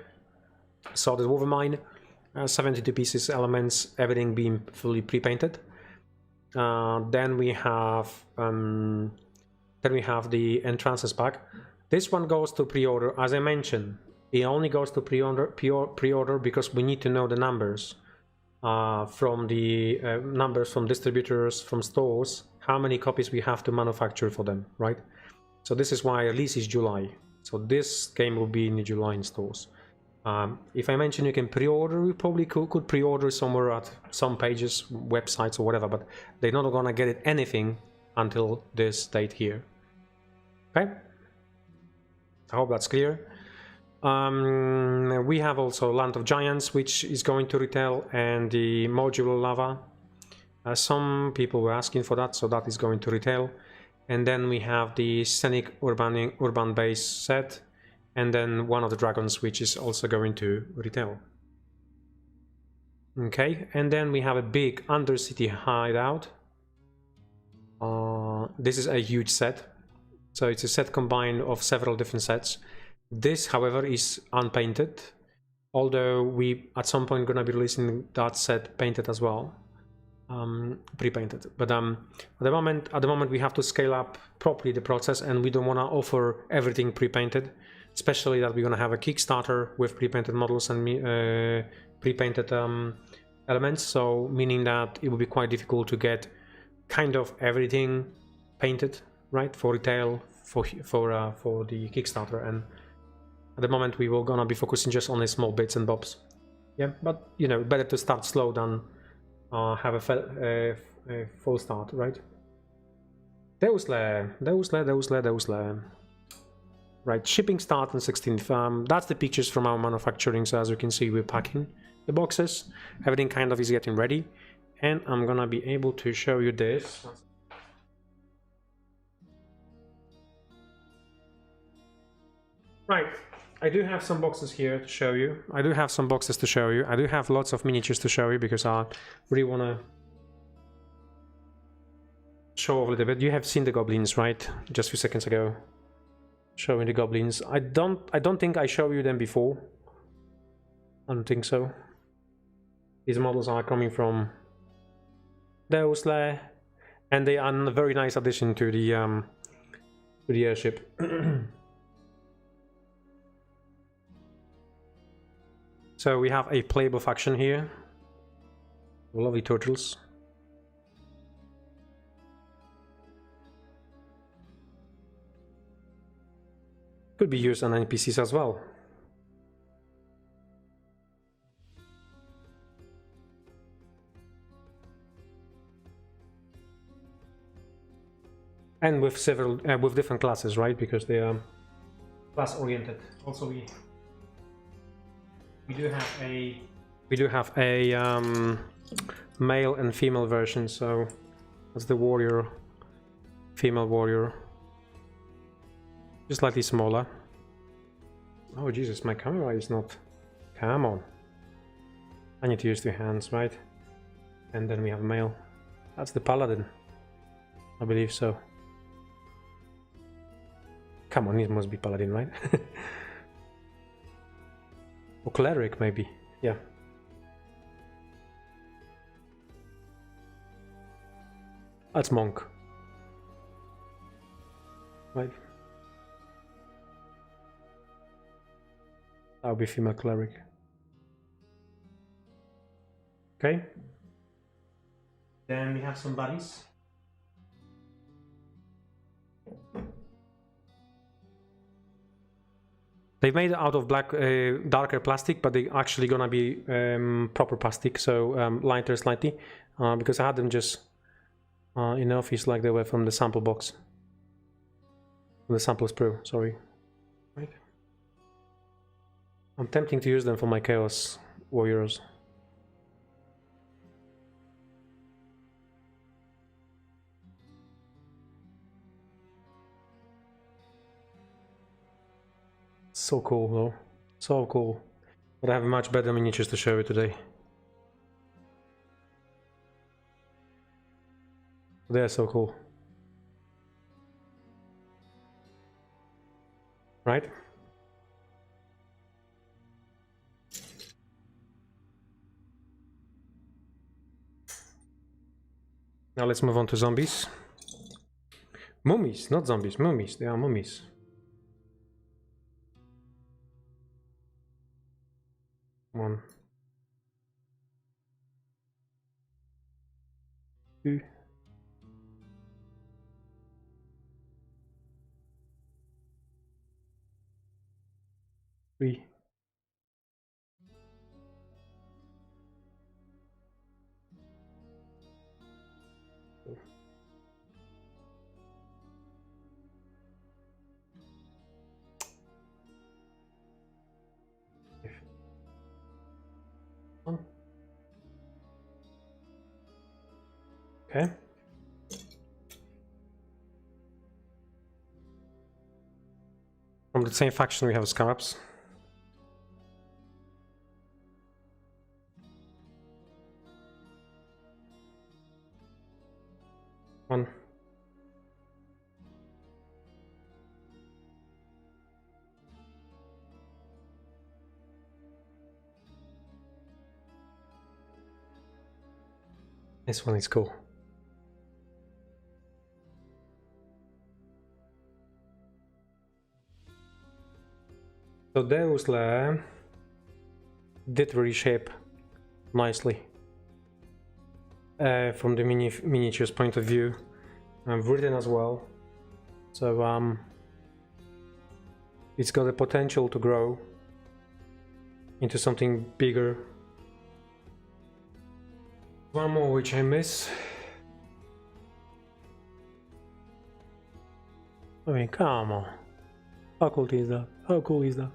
So the Wolverine, 72 pieces, elements, everything being fully pre-painted. Then we have the entrances pack. This one goes to pre-order. As I mentioned, it only goes to pre-order because we need to know the numbers from the numbers from distributors, from stores, how many copies we have to manufacture for them, right? So this is why release is July. So this game will be in July in stores. If I mention you can pre-order, you probably could pre-order somewhere at some pages, websites or whatever, but they're not gonna get it anything until this date here. Okay, I hope that's clear. We have also Land of Giants, which is going to retail, and the modular lava. Some people were asking for that, so that is going to retail. And then we have the scenic urban base set, and then one of the dragons, which is also going to retail. Okay, and then we have a big undercity hideout. This is a huge set, so it's a set combined of several different sets. This, however, is unpainted, although we at some point gonna be releasing that set painted as well, pre-painted. But at the moment we have to scale up properly the process, and we don't want to offer everything pre-painted, especially that we're gonna have a Kickstarter with pre-painted models and pre-painted elements. So meaning that it will be quite difficult to get kind of everything painted, right, for retail for the Kickstarter. And at the moment we were gonna be focusing just on the small bits and bobs. Yeah, but you know, better to start slow than have a full start, right? Deusle. Right, shipping start on 16th. That's the pictures from our manufacturing. So as you can see, we're packing the boxes. Everything kind of is getting ready, and I'm gonna be able to show you this. Right. I do have some boxes here to show you. I do have lots of miniatures to show you because I really want to show off a little bit. You have seen the goblins, right? Just a few seconds ago, showing the goblins. I don't think I showed you them before. I don't think so. These models are coming from Deusle, and they are a very nice addition to the airship. So we have a playable faction here. Lovely turtles. Could be used on NPCs as well. And with several, with different classes, right? Because they are class oriented. Also, we do have a male and female version. So that's the warrior, female warrior, just slightly smaller. Oh Jesus, my camera is not. Come on, I need to use 2 hands, right? And then we have a male. That's the paladin, I believe so. Come on, it must be paladin, right? Or cleric, maybe. Yeah. That's monk. Right. That would be female cleric. Okay. Then we have some buddies. They've made it out of black, darker plastic, but they're actually gonna be proper plastic, so lighter slightly, because I had them just in the office like they were from the sample box, from the sample sprue, sorry. Right. I'm tempting to use them for my Chaos Warriors. So cool though, so cool. But I have much better miniatures to show you today. They're so cool. Right? Now let's move on to zombies. Mummies, not zombies, mummies. They are mummies. Come on. 2. 3. Okay. From the same faction we have Scarabs. One. This one is cool. So Deus Lair did reshape nicely from the miniatures point of view. Written as well. So it's got the potential to grow into something bigger. One more which I miss. I mean, come on. How cool is that? How cool is that?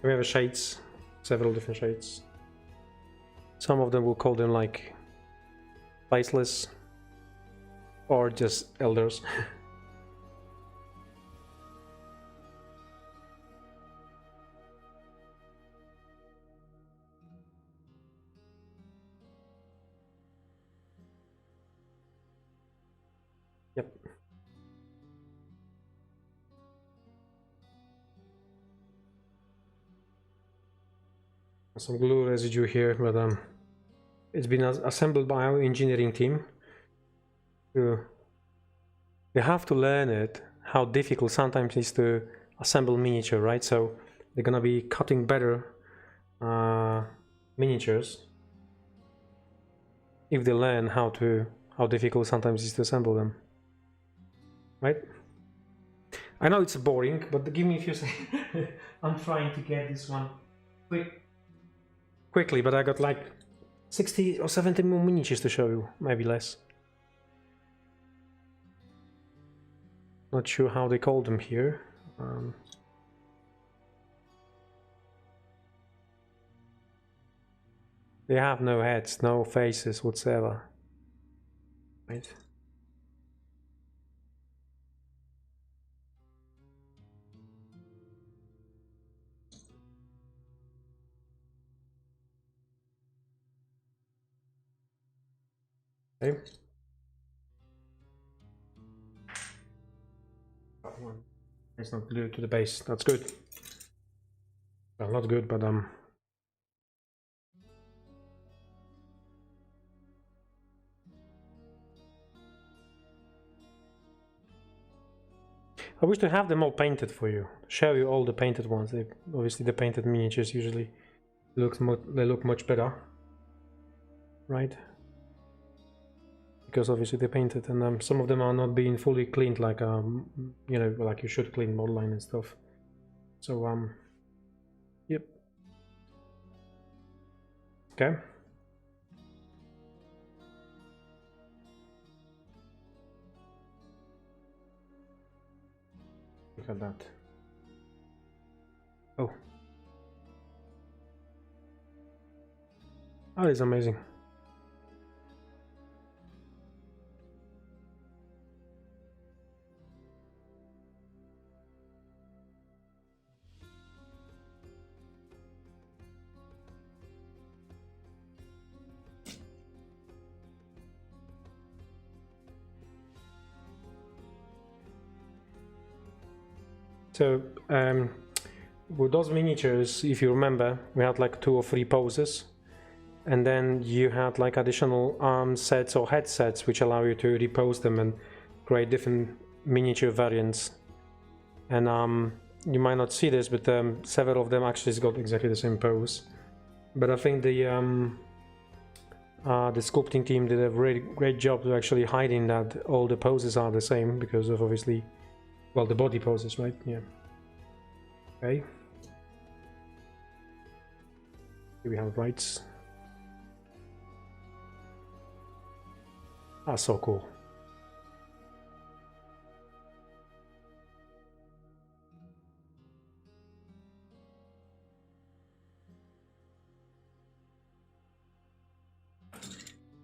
We have shades, several different shades. Some of them will call them like faceless or just elders. Yep. Some glue residue here, but it's been assembled by our engineering team. They have to learn it, how difficult sometimes it is to assemble miniature, right? So they're gonna be cutting better miniatures if they learn how difficult sometimes it is to assemble them, right? I know it's boring, but give me a few seconds. I'm trying to get this one quickly, but I got like 60 or 70 more miniatures to show you, maybe less. Not sure how they call them here. They have no heads, no faces whatsoever. Right? Okay. That one. It's not glued to the base. That's good. Well, not good, but I wish to have them all painted for you. Show you all the painted ones. Obviously the painted miniatures usually look much better, right? Because obviously they're painted, and some of them are not being fully cleaned, like you know, like you should clean model line and stuff. So yep. Okay. Look at that. Oh. That is amazing. So with those miniatures, if you remember, we had like 2 or 3 poses, and then you had like additional arm sets or head sets which allow you to repose them and create different miniature variants. And you might not see this, but several of them actually got exactly the same pose. But I think the sculpting team did a really great job to actually hiding that all the poses are the same, because of obviously, well, the body poses, right? Yeah. Okay. Here we have rights. That's so cool.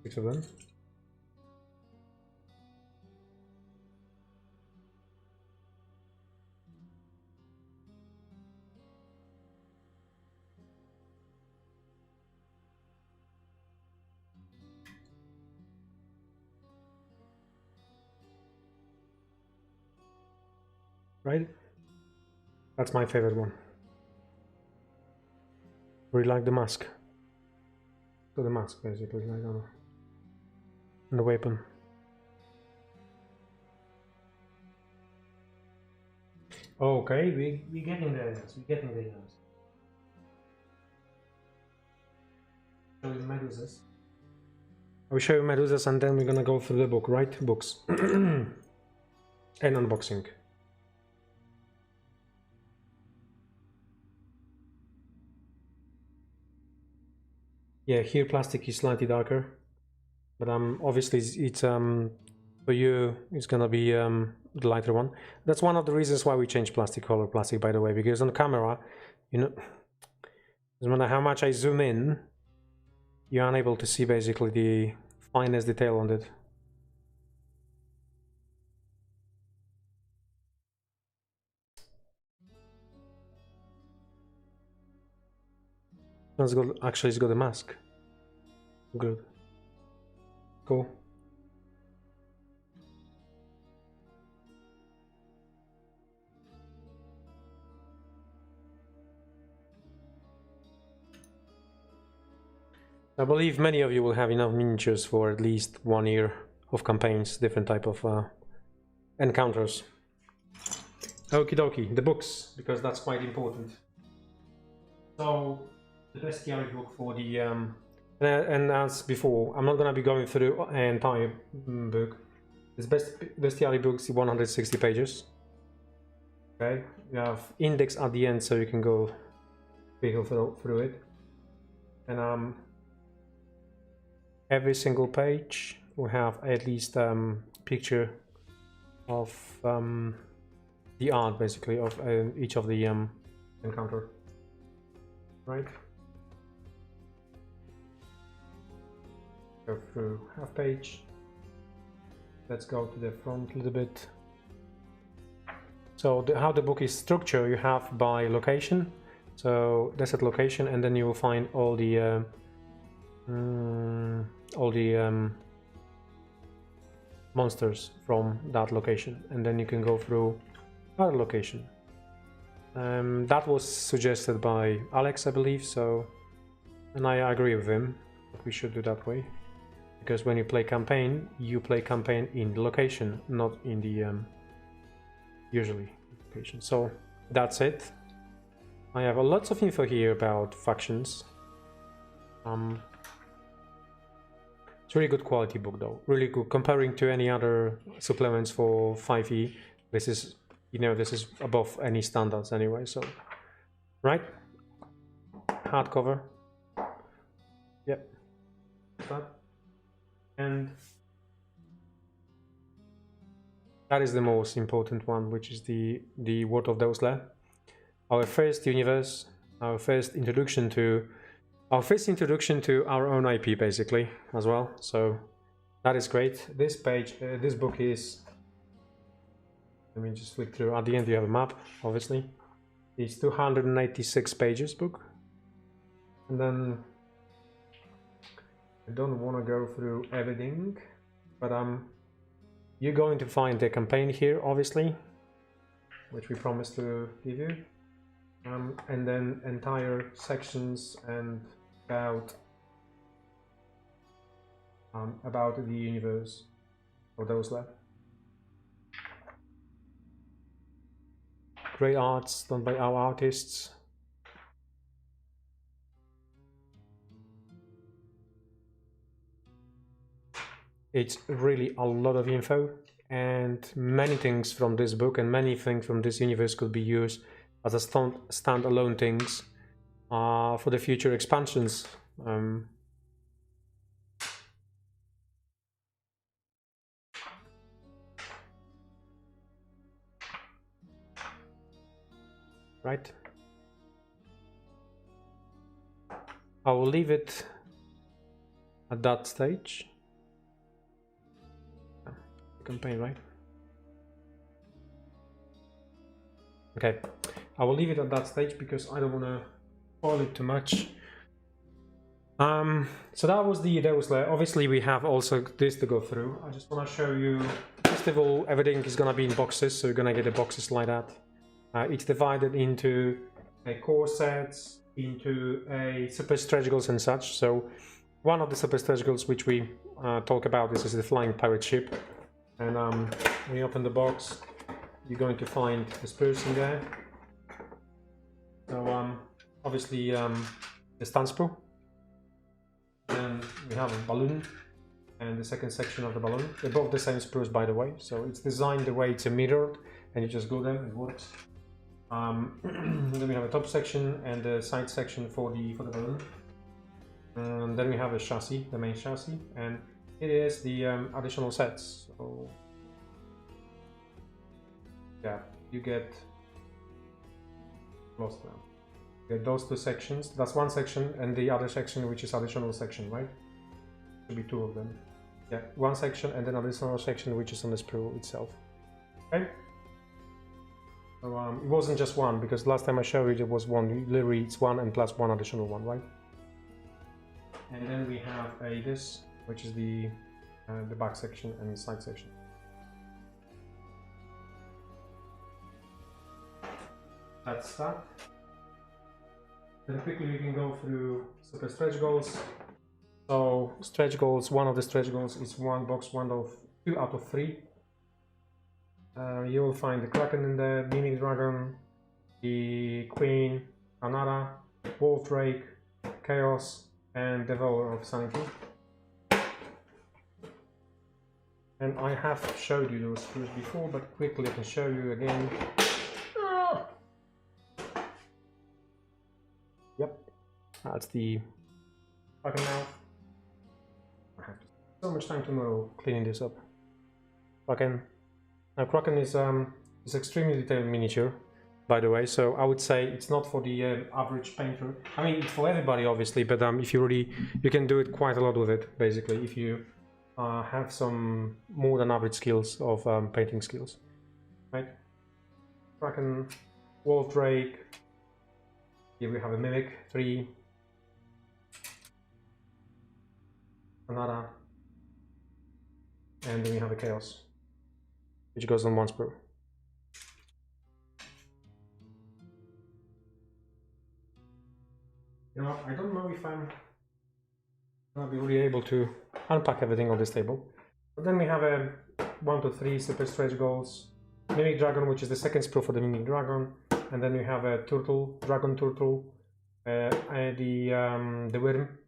Six of them. Right? That's my favorite one. Really like the mask. So the mask basically, like, I don't know. And the weapon. Okay, we're getting there. We're getting there. Show you Medusas. I will show you Medusas and then we're gonna go through the book, right? Books. And unboxing. Yeah, here plastic is slightly darker, but obviously it's for you it's gonna be the lighter one. That's one of the reasons why we changed color plastic, by the way, because on camera, you know, no matter how much I zoom in, you're unable to see basically the finest detail on it. Actually, it's got a mask. Good. Cool. I believe many of you will have enough miniatures for at least 1 year of campaigns, different type of encounters. Okie dokie, the books, because that's quite important. So, the bestiary book for the and as before, I'm not gonna be going through an entire book. This bestiary book's 160 pages. Okay, you have index at the end, so you can go through it. And every single page will have at least picture of the art, basically, of each of the encounter. Right. Go through half page. Let's go to the front a little bit. So how the book is structured, you have by location. So that's at location, and then you will find all the monsters from that location, and then you can go through other location. That was suggested by Alex, I believe, so, and I agree with him that we should do that way, because when you play campaign, you play campaign in the location, not in the usually location. So that's it. I have lots of info here about factions. It's really good quality book though, really good comparing to any other supplements for 5e. This is, you know, this is above any standards anyway, so, right? Hardcover. Yep. That. And that is the most important one, which is the Word of Dosler. Our first universe, our first introduction to our own IP, basically, as well. So that is great. This page, this book is, let me just flick through. At the end you have a map, obviously. It's 296 pages book. And then I don't want to go through everything, but you're going to find the campaign here, obviously. which we promised to give you, and then entire sections and about the universe for those left. Great arts done by our artists. It's really a lot of info, and many things from this book and many things from this universe could be used as a standalone things for the future expansions. Right. I will leave it at that stage. Campaign, right? Okay, I will leave it at that stage because I don't want to spoil it too much. So that was the layer. Obviously we have also this to go through. I just want to show you, first of all, everything is gonna be in boxes, so you're gonna get the boxes like that. It's divided into core sets, into super stretch goals and such. So one of the super stretch goals which we talk about is the flying pirate ship. And when you open the box, you're going to find the sprues in there. So obviously the stun sprue. Then we have a balloon and the second section of the balloon. They're both the same sprues, by the way. So it's designed the way it's a mirrored, and you just go there, it works. Then we have a top section and the side section for the balloon. And then we have a chassis, the main chassis, and it is the additional sets. So yeah, you get lost now. You get those two sections. That's one section, and the other section, which is additional section, right? Should be two of them. Yeah, one section and then additional section, which is on the sprue itself. Okay. So it wasn't just one, because last time I showed you it was one. Literally, it's one and plus one additional one, right? And then we have this, which is the back section and side section. That's that. Then quickly we can go through super stretch goals. So stretch goals, one of the stretch goals is one box, one of 2 out of 3. You will find the Kraken in there, Mimic Dragon, the Queen, Anara, Wolf Drake, Chaos, and Devourer of Sanity. And I have showed you those sprues before, but quickly I can show you again. Yep, that's the Kraken now. I have so much time tomorrow cleaning this up. Kraken. Now Kraken is extremely detailed miniature, by the way, so I would say it's not for the average painter. I mean, it's for everybody obviously, but if you can do it quite a lot with it, basically, if you have some more than average skills of painting skills, right? Kraken, Wolf Drake, here we have a Mimic, 3, Another, and then we have a Chaos, which goes on one sprue. You know, I don't know if I'm gonna be really able to unpack everything on this table. But then we have a 1 to 3 super stretch goals, Mimic Dragon, which is the second sprue for the Mimic Dragon, and then we have a Turtle, Dragon Turtle, the Worm,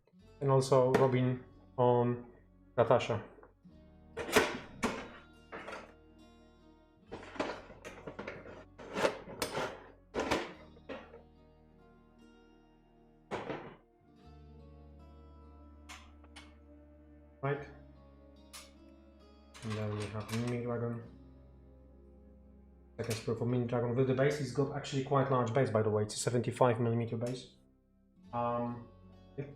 and also Robin on Natasha. Right, and then we have Mimic Dragon. Second sprue for Mimic Dragon. With the base, it's got actually quite large base, by the way. It's a 75mm base. Yep.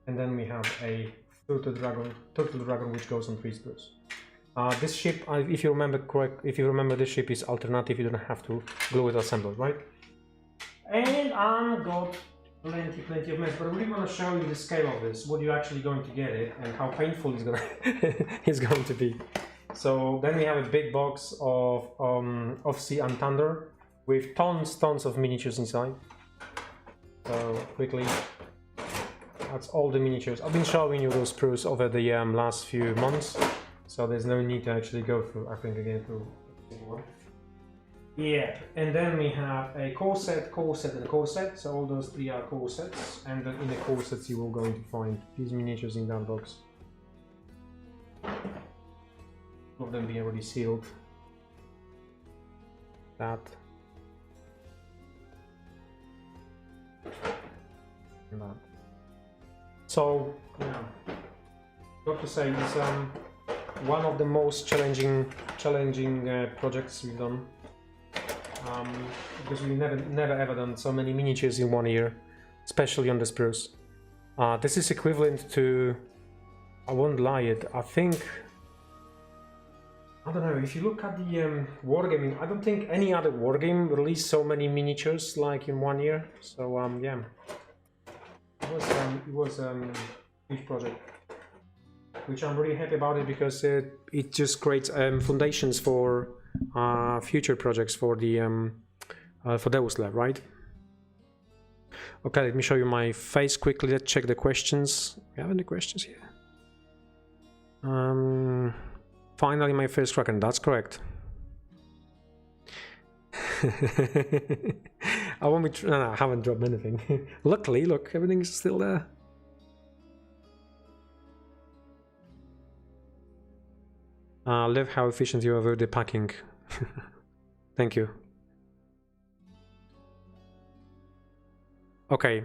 And then we have a Turtle Dragon, which goes on 3 sprues. This ship, if you remember, this ship is alternative. You don't have to glue it assembled, right? And I've got plenty of mess, but I really want to show you the scale of this, what you're actually going to get it, and how painful it's gonna it's going to be. So then we have a big box of Sea and Thunder. with tons of miniatures inside. So quickly, that's all the miniatures. I've been showing you those sprues over the last few months, so there's no need to actually go through, I think, again through one. Yeah, and then we have a core set, and a core set. So all those three are core sets, and then in the core sets you will going to find these miniatures in that box. All of them being already sealed. That. And that. So, yeah, got to say it's one of the most challenging projects we've done. Because we've never ever done so many miniatures in 1 year, especially on the sprues. This is equivalent to, I won't lie it, I think, I don't know, if you look at the wargaming, I don't think any other wargame released so many miniatures like in 1 year. So yeah, it was a huge project, which I'm really happy about it, because it just creates foundations for future projects for the for Deus Lab, right? Okay, let me show you my face quickly. Let's check the questions. We have any questions here? Finally, my first Kraken. That's correct. I won't be. No, I haven't dropped anything. Luckily, look, everything is still there. Love how efficient you are with the packing. Thank you. Okay.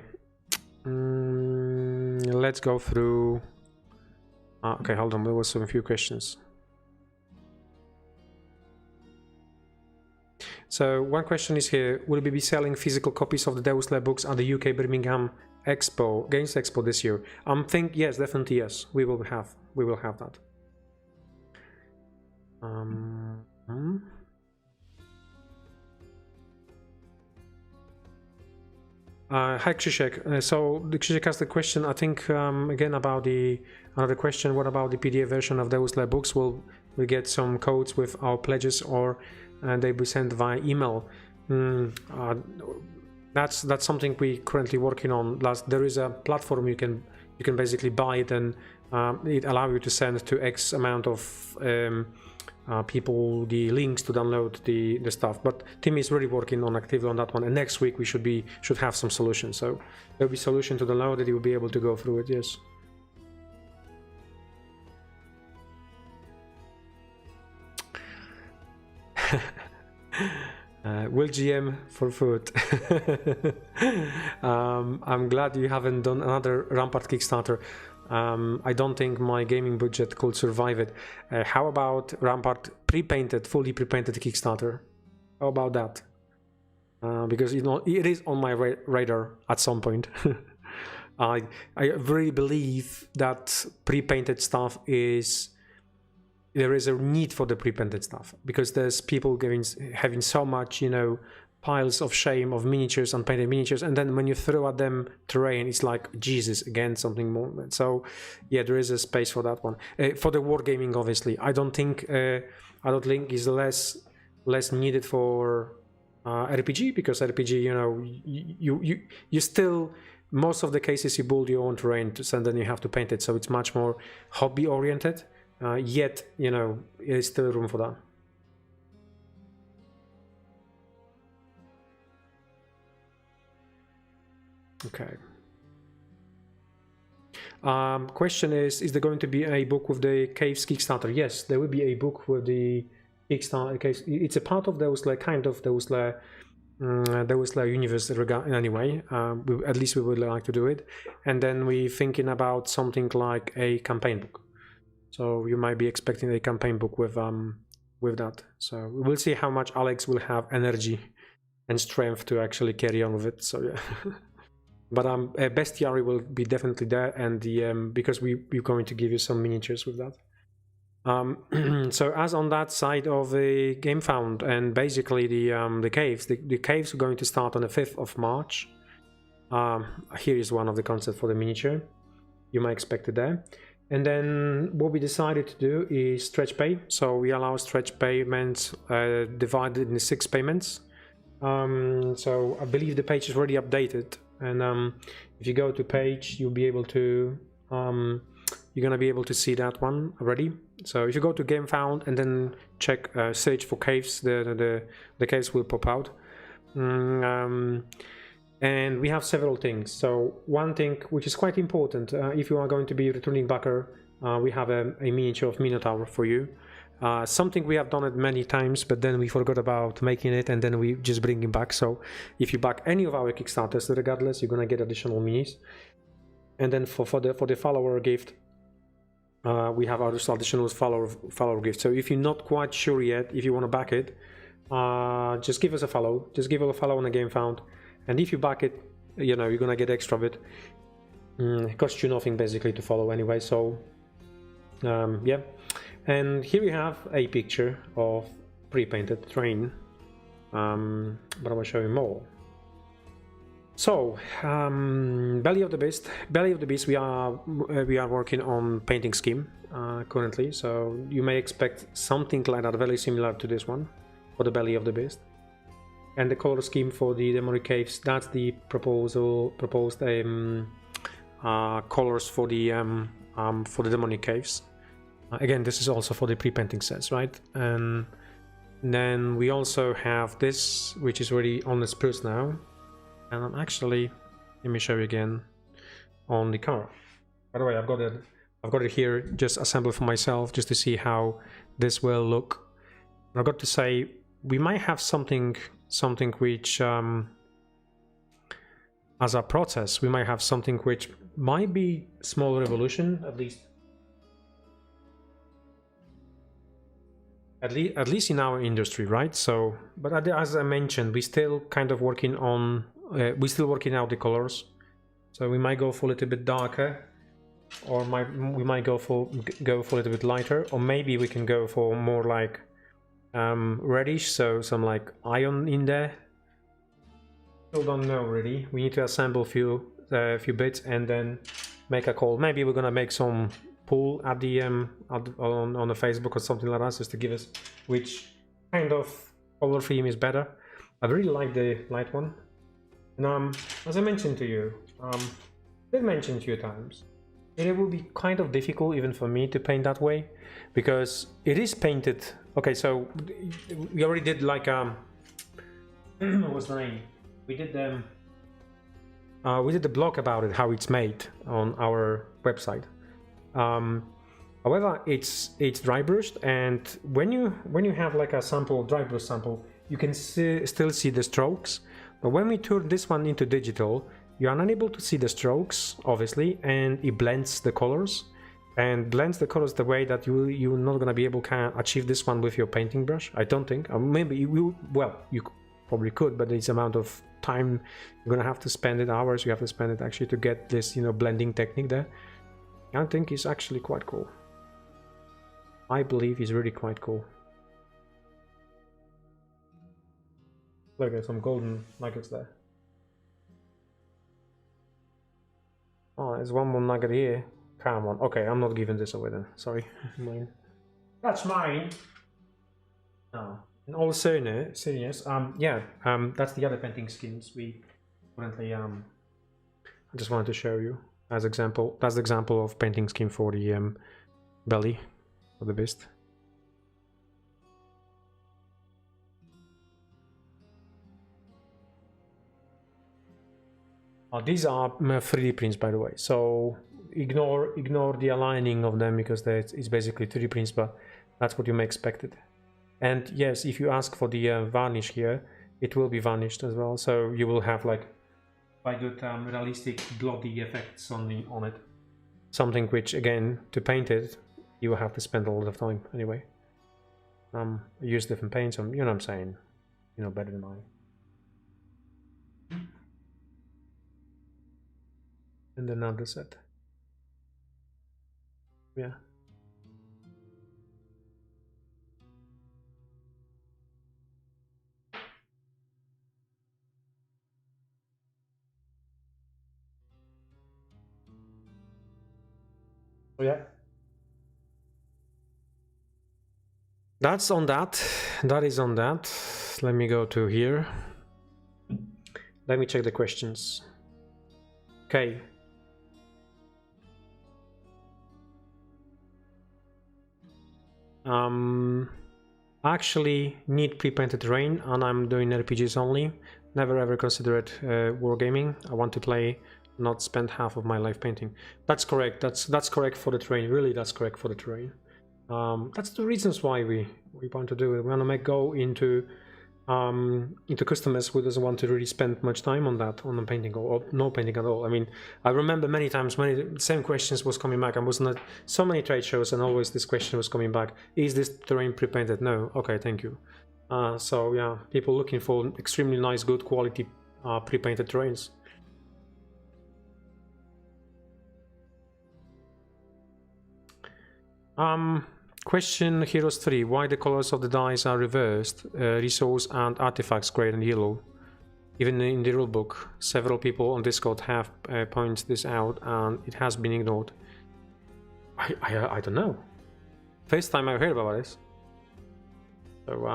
Let's go through. Okay, hold on. There was some few questions. So one question is here: will we be selling physical copies of the Deus Lab books at the UK Birmingham Expo, Games Expo this year? Think yes, definitely yes. We will have that. Hi Krzysiek. So the Krzysiek asked the question, I think, again about another question. What about the PDF version of Deus Lab books? Will we get some codes with our pledges, or they will send via email? That's something we currently working on. There is a platform you can basically buy it, and it allows you to send to X amount of people the links to download the stuff. But Tim is really working on actively on that one, and next week we should have some solution. So there'll be solution to download it. You will be able to go through it. Yes. Will GM for food. I'm glad you haven't done another Rampart Kickstarter. I don't think my gaming budget could survive it. How about Rampart fully pre-painted Kickstarter? How about that? Because it is on my radar at some point. I really believe that pre-painted stuff there is a need for the pre-painted stuff, because there's people having so much, piles of shame of miniatures, unpainted miniatures, and then when you throw at them terrain, it's like, Jesus, again, something more. So yeah, there is a space for that one. For the wargaming, obviously, I don't think is less needed for RPG, because RPG, you still, most of the cases you build your own terrain and then you have to paint it, so it's much more hobby oriented. Yet, there's still room for that. Okay. Question is there going to be a book with the Caves Kickstarter? Yes, there will be a book with the Kickstarter case. It's a part of Deus Lab, kind of Deus Lab universe anyway. At least we would like to do it. And then we're thinking about something like a campaign book. So you might be expecting a campaign book with that. So we'll see how much Alex will have energy and strength to actually carry on with it. So yeah. But Bestiary will be definitely there, and because we're going to give you some miniatures with that. So as on that side of the Game Found, and basically the caves, the caves are going to start on the 5th of March. Here is one of the concepts for the miniature. You might expect it there. And then what we decided to do is stretch pay. So we allow stretch payments divided into 6 payments. So I believe the page is already updated, and if you go to page, you'll be able to you're gonna be able to see that one already. So if you go to game found and then check search for caves, the caves will pop out. And we have several things. So one thing which is quite important, if you are going to be returning backer, we have a miniature of Minotaur for you. Something we have done it many times, but then we forgot about making it, and then we just bring it back. So if you back any of our Kickstarters, regardless, you're gonna get additional minis. And then for the follower gift, we have our additional follower gift. So if you're not quite sure yet, if you want to back it, just give us a follow. Just give us a follow on the game found, and if you back it, you know, you're gonna get extra bit. It costs you nothing basically to follow anyway. So yeah. And here we have a picture of pre-painted train, but I will show you more. So belly of the beast. We are working on painting scheme currently. So you may expect something like that, very similar to this one for the belly of the beast. And the color scheme for the demonic caves. That's the proposed colors for the demonic caves. Again, this is also for the pre-painting sets, right? And then we also have this, which is already on the spruce now. And I'm actually, let me show you again on the car. By the way, I've got it here, just assembled for myself, just to see how this will look. I've got to say, we might have something which, as a process, we might have something which might be small revolution, at least in our industry, right? So, but as I mentioned, we still kind of working on, we're still working out the colors. So we might go for a little bit darker, or we might go for a little bit lighter, or maybe we can go for more like reddish, so some like iron in there. Still don't know really. We need to assemble a few bits and then make a call. Maybe we're gonna make some poll at the on the Facebook or something like that, just to give us which kind of color theme is better. I really like the light one, and as I mentioned to you, did mention a few times, it will be kind of difficult even for me to paint that way, because it is painted. Okay, so we already did like what was the name? We did the blog about it, how it's made on our website. However, it's dry brushed, and when you have like a sample, dry brush sample, you can still see the strokes. But when we turn this one into digital, you are unable to see the strokes, obviously, and it blends the colors, and blends the colors the way that you're not gonna be able to achieve this one with your painting brush. I don't think. Maybe you will. Well, you probably could, but it's amount of time you're gonna have to spend it, hours you have to spend it actually to get this, you know, blending technique there. I think it's actually quite cool. I believe it's really quite cool. Look, there's some golden nuggets there. Oh, there's one more nugget here. Come on. Okay, I'm not giving this away then. Sorry. Mine. That's mine. Oh. In all seriousness, yeah, that's the other painting schemes we currently I just wanted to show you as example. That's the example of painting scheme for the belly of the beast. These are 3D prints, by the way, so ignore the aligning of them, because it's basically 3D prints, but that's what you may expect it. And yes, if you ask for the varnish here, it will be varnished as well, so you will have like quite good realistic bloody effects on it. Something which, again, to paint it, you will have to spend a lot of time anyway. Use different paints, you know what I'm saying, you know better than I. And another set. Yeah. Oh yeah. That's on that. That is on that. Let me go to here. Let me check the questions. Okay. Actually need pre-painted terrain, and I'm doing RPGs only. Never ever consider it wargaming. I want to play, not spend half of my life painting. That's correct. That's correct for the terrain. Really, that's correct for the terrain. That's the reasons why we want to do it. We want to go into customers who doesn't want to really spend much time on that, on the painting or no painting at all. I mean, I remember many times the same questions was coming back. I was not so many trade shows, and always this question was coming back: is this terrain pre-painted? No. Okay, thank you. So yeah, people looking for extremely nice, good quality pre-painted terrains. Question Heroes 3, why the colors of the dice are reversed, resource and artifacts gray and yellow. Even in the rulebook, several people on Discord have pointed this out and it has been ignored. I don't know. First time I heard about this. So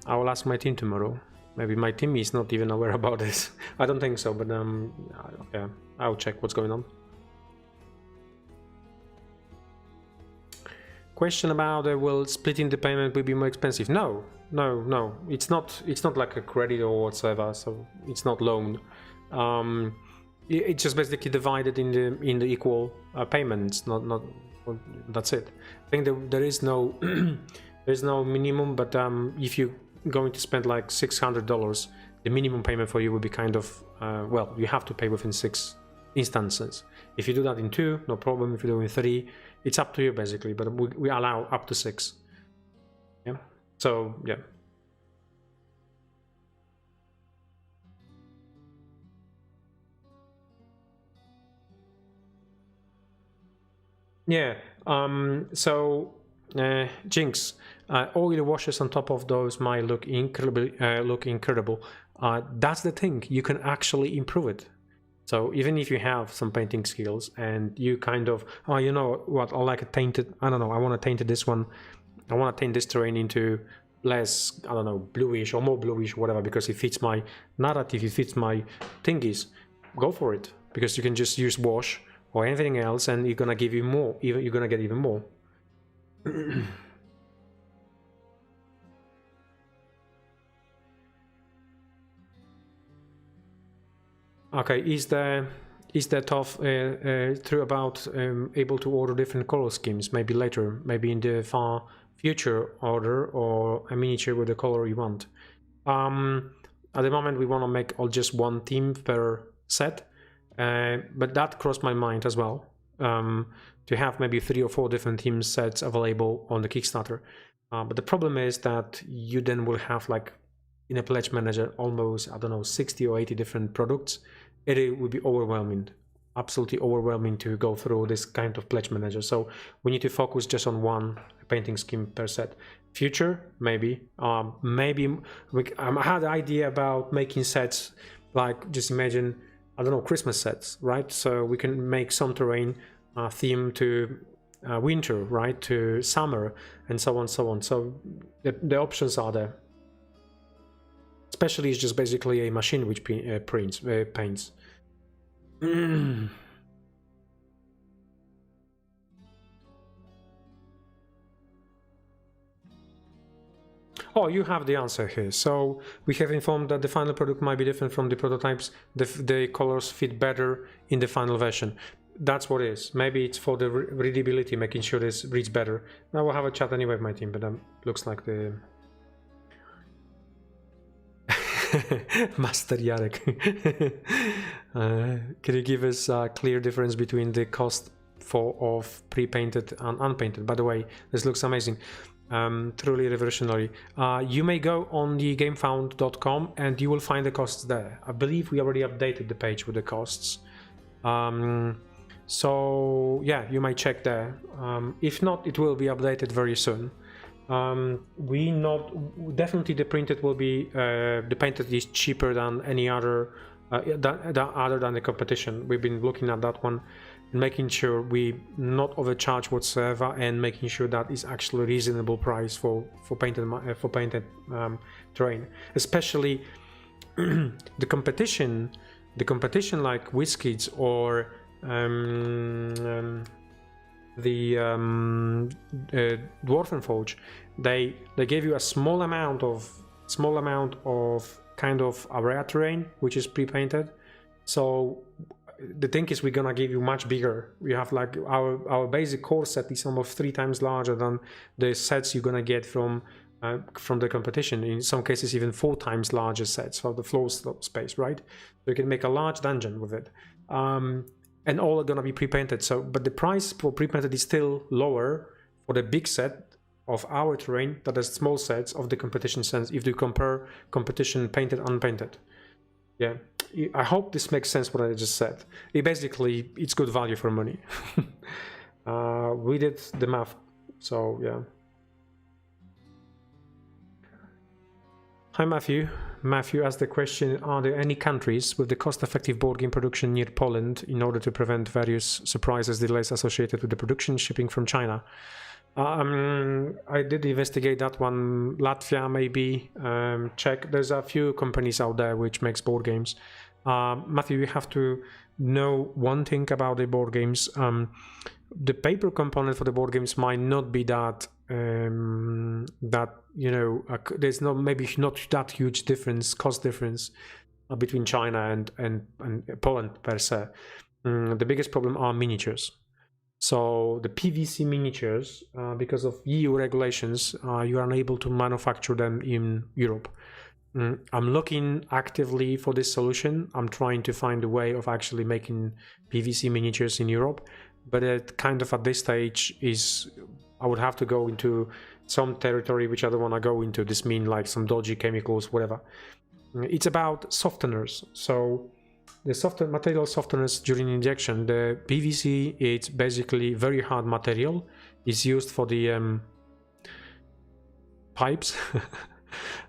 I will ask my team tomorrow. Maybe my team is not even aware about this. I don't think so, but yeah, I'll check what's going on. Question about will splitting the payment will be more expensive? No. It's not like a credit or whatsoever, so it's not loan. It's just basically divided in the equal payments. Not that's it. I think there is no there's no minimum, but if you're going to spend like $600, the minimum payment for you will be kind of well, you have to pay within 6 instances. If you do that in 2, no problem. If you do in 3, it's up to you basically, but we allow up to 6. Yeah. So yeah. Yeah. So Jinx, oil washes on top of those might look incredible. That's the thing. You can actually improve it. So even if you have some painting skills and you kind of, oh, you know what, I like a tainted, I don't know, I want to taint this one, I want to taint this terrain into less, I don't know, bluish or more bluish, whatever, because it fits my narrative, it fits my thingies. Go for it, because you can just use wash or anything else and you're gonna give you more, you're gonna get even more. Okay, is that tough true about able to order different color schemes? Maybe later, maybe in the far future order or a miniature with the color you want. At the moment, we want to make all just one theme per set, but that crossed my mind as well. To have maybe 3 or 4 different theme sets available on the Kickstarter. But the problem is that you then will have like in a pledge manager almost, I don't know, 60 or 80 different products. It would be overwhelming, absolutely overwhelming to go through this kind of pledge manager. So we need to focus just on one painting scheme per set. Future, maybe. I had an idea about making sets like, just imagine, I don't know, Christmas sets, right? So we can make some terrain theme to winter, right? To summer, and so on, so on. So the options are there. Especially it's just basically a machine which paints. Oh, you have the answer here. So we have informed that the final product might be different from the prototypes. The colors fit better in the final version. That's what it is. Maybe it's for the readability, making sure this reads better. I will have a chat anyway with my team, but looks like the Master Jarek. Can you give us a clear difference between the cost of pre-painted and unpainted? By the way, this looks amazing. Truly revolutionary. You may go on the gamefound.com and you will find the costs there. I believe we already updated the page with the costs. So yeah, you might check there. If not, it will be updated very soon. Definitely the printed will be the painted is cheaper than any other other than the competition. We've been looking at that one and making sure we not overcharge whatsoever, and making sure that is actually a reasonable price for painted terrain. Especially the competition like WizKids or the Dwarfen Forge, they gave you a small amount of kind of area terrain which is pre-painted. So the thing is, we're gonna give you much bigger. We have like our basic core set is almost 3 times larger than the sets you're gonna get from the competition. In some cases, even 4 times larger sets for the floor space, right? So you can make a large dungeon with it, and all are gonna be pre-painted. So, but the price for pre-painted is still lower for the big set of our terrain than the small sets of the competition sense. If you compare competition painted unpainted, yeah. I hope this makes sense what I just said. It's good value for money. We did the math, so yeah. Hi Matthew. Matthew asked the question, are there any countries with the cost-effective board game production near Poland in order to prevent various surprises, delays associated with the production shipping from China? I did investigate that one. Latvia, maybe, Czech. There's a few companies out there which makes board games. Matthew, you have to know one thing about the board games. The paper component for the board games might not be that there's maybe not that huge cost difference between China and Poland per se. The biggest problem are miniatures. So the PVC miniatures, because of EU regulations, you are unable to manufacture them in Europe. I'm looking actively for this solution. I'm trying to find a way of actually making PVC miniatures in Europe, but it kind of at this stage I would have to go into some territory which I don't want to go into. This means like some dodgy chemicals, whatever. It's about softeners. So the material softeners during injection, the PVC, it's basically very hard material. It's used for the pipes,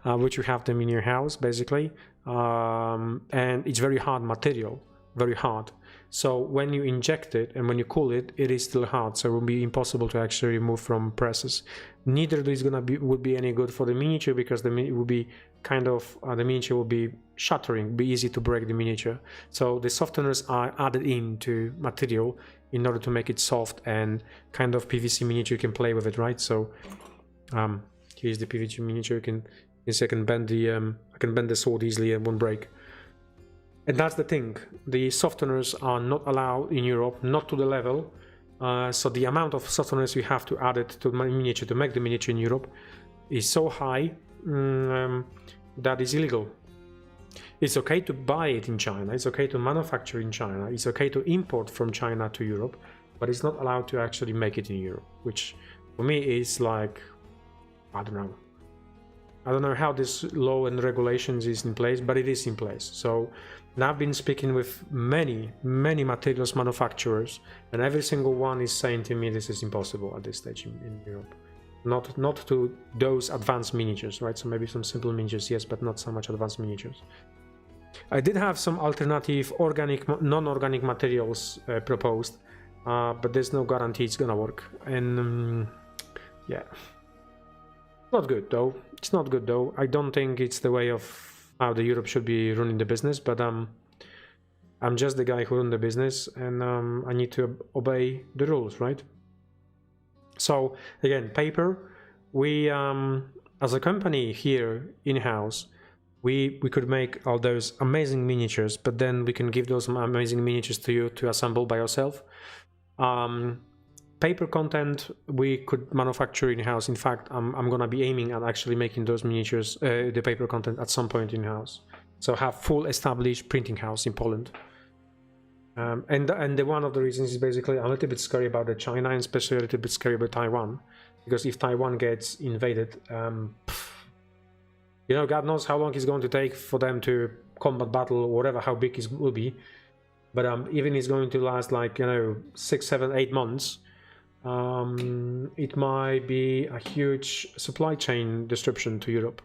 which you have them in your house, basically. And it's very hard material, very hard. So when you inject it and when you cool it, it is still hard. So it will be impossible to actually remove from presses. Neither is would be any good for the miniature, because it will be kind of the miniature will be shattering, be easy to break the miniature. So the softeners are added into material in order to make it soft and kind of PVC miniature. You can play with it, right? So here's the PVC miniature. I can bend the sword easily and won't break. And that's the thing. The softeners are not allowed in Europe, not to the level. So the amount of softeners you have to add it to my miniature to make the miniature in Europe is so high that is illegal. It's okay to buy it in China. It's okay to manufacture in China. It's okay to import from China to Europe, but it's not allowed to actually make it in Europe, which for me is like, I don't know how this law and regulations is in place, but it is in place. So I've been speaking with many materials manufacturers, and every single one is saying to me this is impossible at this stage in Europe. Not to those advanced miniatures, right? So maybe some simple miniatures, yes, but not so much advanced miniatures. I did have some alternative non-organic materials proposed, but there's no guarantee it's gonna work. And yeah. Not good though. It's not good though. I don't think it's the way of how the Europe should be running the business, but I'm just the guy who runs the business, and I need to obey the rules, right? So again, paper. We as a company here in-house, we could make all those amazing miniatures, but then we can give those amazing miniatures to you to assemble by yourself. Paper content we could manufacture in-house. In fact, I'm gonna be aiming at actually making those miniatures, the paper content, at some point in-house. So have full established printing house in Poland. And the one of the reasons is basically I'm a little bit scary about China, and especially a little bit scary about Taiwan, because if Taiwan gets invaded, God knows how long it's going to take for them to combat battle, or whatever, how big it will be. But even it's going to last like 6, 7, 8 months. It might be a huge supply chain disruption to Europe.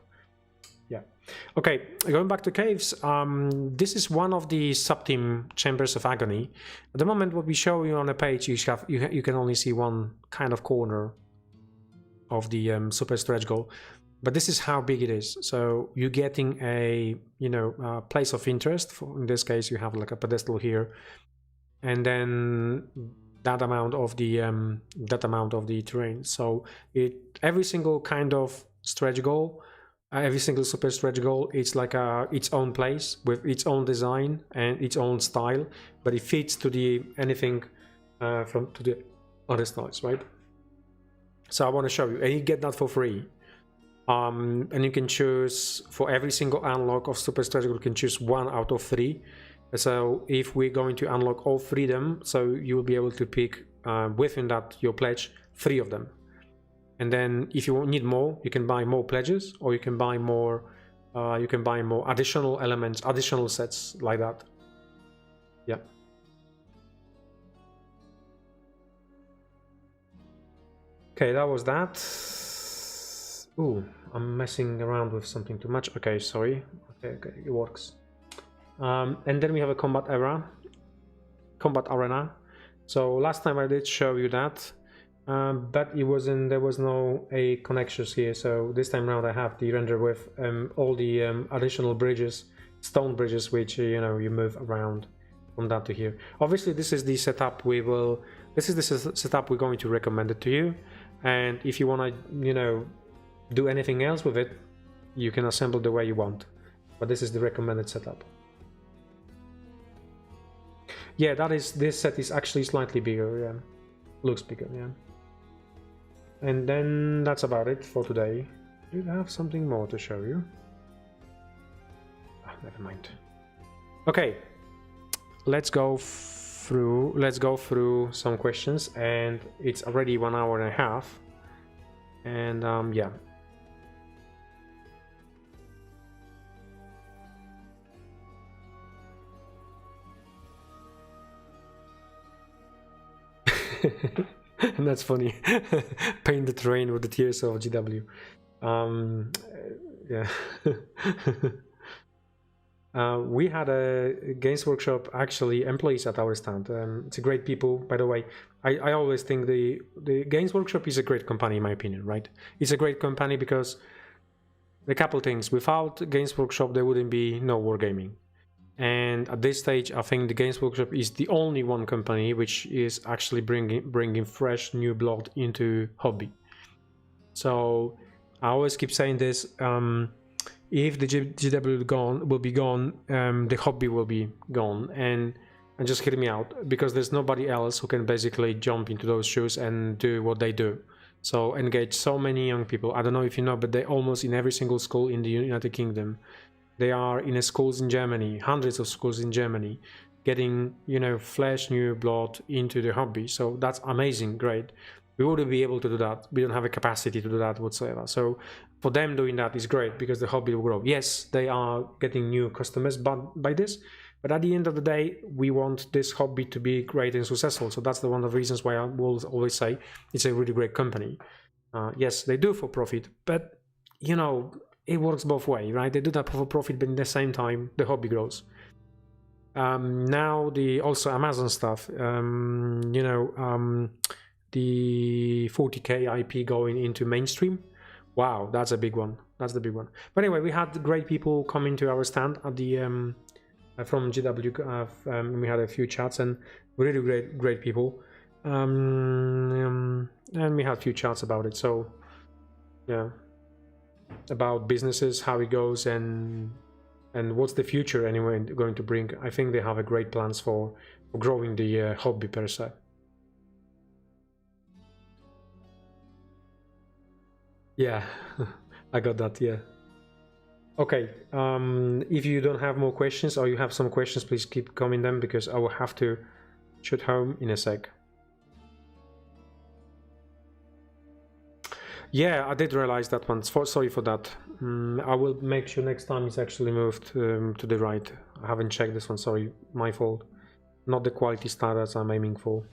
Yeah. Okay, going back to caves. This is one of the sub-team chambers of Agony. At the moment, what we show you on the page, you can only see one kind of corner of the super stretch goal. But this is how big it is. So you're getting a, you know, place of interest. In this case, you have like a pedestal here, and then that amount of the terrain. So every single kind of stretch goal, every single super stretch goal, it's like its own place with its own design and its own style, but it fits to anything to the other styles, right? So I want to show you, and you get that for free. And you can choose for every single unlock of super stretch goal, you can choose 1 out of 3. So if we're going to unlock all 3 of them, so you will be able to pick within that your pledge 3 of them. And then if you need more, you can buy more pledges, or you can buy more additional elements, additional sets like that. Yeah. Okay, that was that. Ooh, I'm messing around with something too much. Okay, sorry. Okay, it works. And then we have a combat arena. So last time I did show you that, but there was no connections here. So this time around I have the render with all the additional bridges, stone bridges, which you know, you move around from that to here. Obviously, this is the setup setup we're going to recommend it to you. And if you want to, you know, do anything else with it, you can assemble the way you want. But this is the recommended setup. Yeah, this set is actually slightly bigger, yeah. Looks bigger, yeah. And then that's about it for today. Do I have something more to show you? Never mind. Okay, let's go through some questions, and it's already 1 hour and a half. And yeah. And that's funny. Paint the terrain with the tears of GW. Yeah. We had a Games Workshop actually employees at our stand. It's a great people, by the way. I always think the Games Workshop is a great company in my opinion, right? It's a great company because a couple things. Without Games Workshop, there wouldn't be no wargaming. And at this stage, I think the Games Workshop is the only one company which is actually bringing fresh new blood into hobby. So I always keep saying this: if the GW will be gone, the hobby will be gone. And just hear me out, because there's nobody else who can basically jump into those shoes and do what they do. So engage so many young people. I don't know if you know, but they're almost in every single school in the United Kingdom. They are in schools in Germany, hundreds of schools in Germany, getting, you know, fresh new blood into the hobby. So that's amazing, great. We wouldn't be able to do that. We don't have a capacity to do that whatsoever. So for them doing that is great, because the hobby will grow. Yes, they are getting new customers by this, but at the end of the day, we want this hobby to be great and successful. So that's one of the reasons why I will always say it's a really great company. Yes, they do for profit, but you know, it works both ways, right? They do that for profit, but at the same time, the hobby grows. Now also Amazon stuff, you know, the 40k IP going into mainstream. Wow, that's a big one. That's the big one. But anyway, we had great people coming to our stand at the from GW. We had a few chats and really great people, and we had a few chats about it. So yeah, about businesses, how it goes, and what's the future anyway going to bring. I think they have a great plans for growing the hobby per se. Yeah, I got that, yeah. Okay, if you don't have more questions, or you have some questions, please keep coming them, because I will have to shoot home in a sec. Yeah, I did realize that one. Sorry for that. I will make sure next time it's actually moved to the right. I haven't checked this one, sorry, my fault. Not the quality standards I'm aiming for.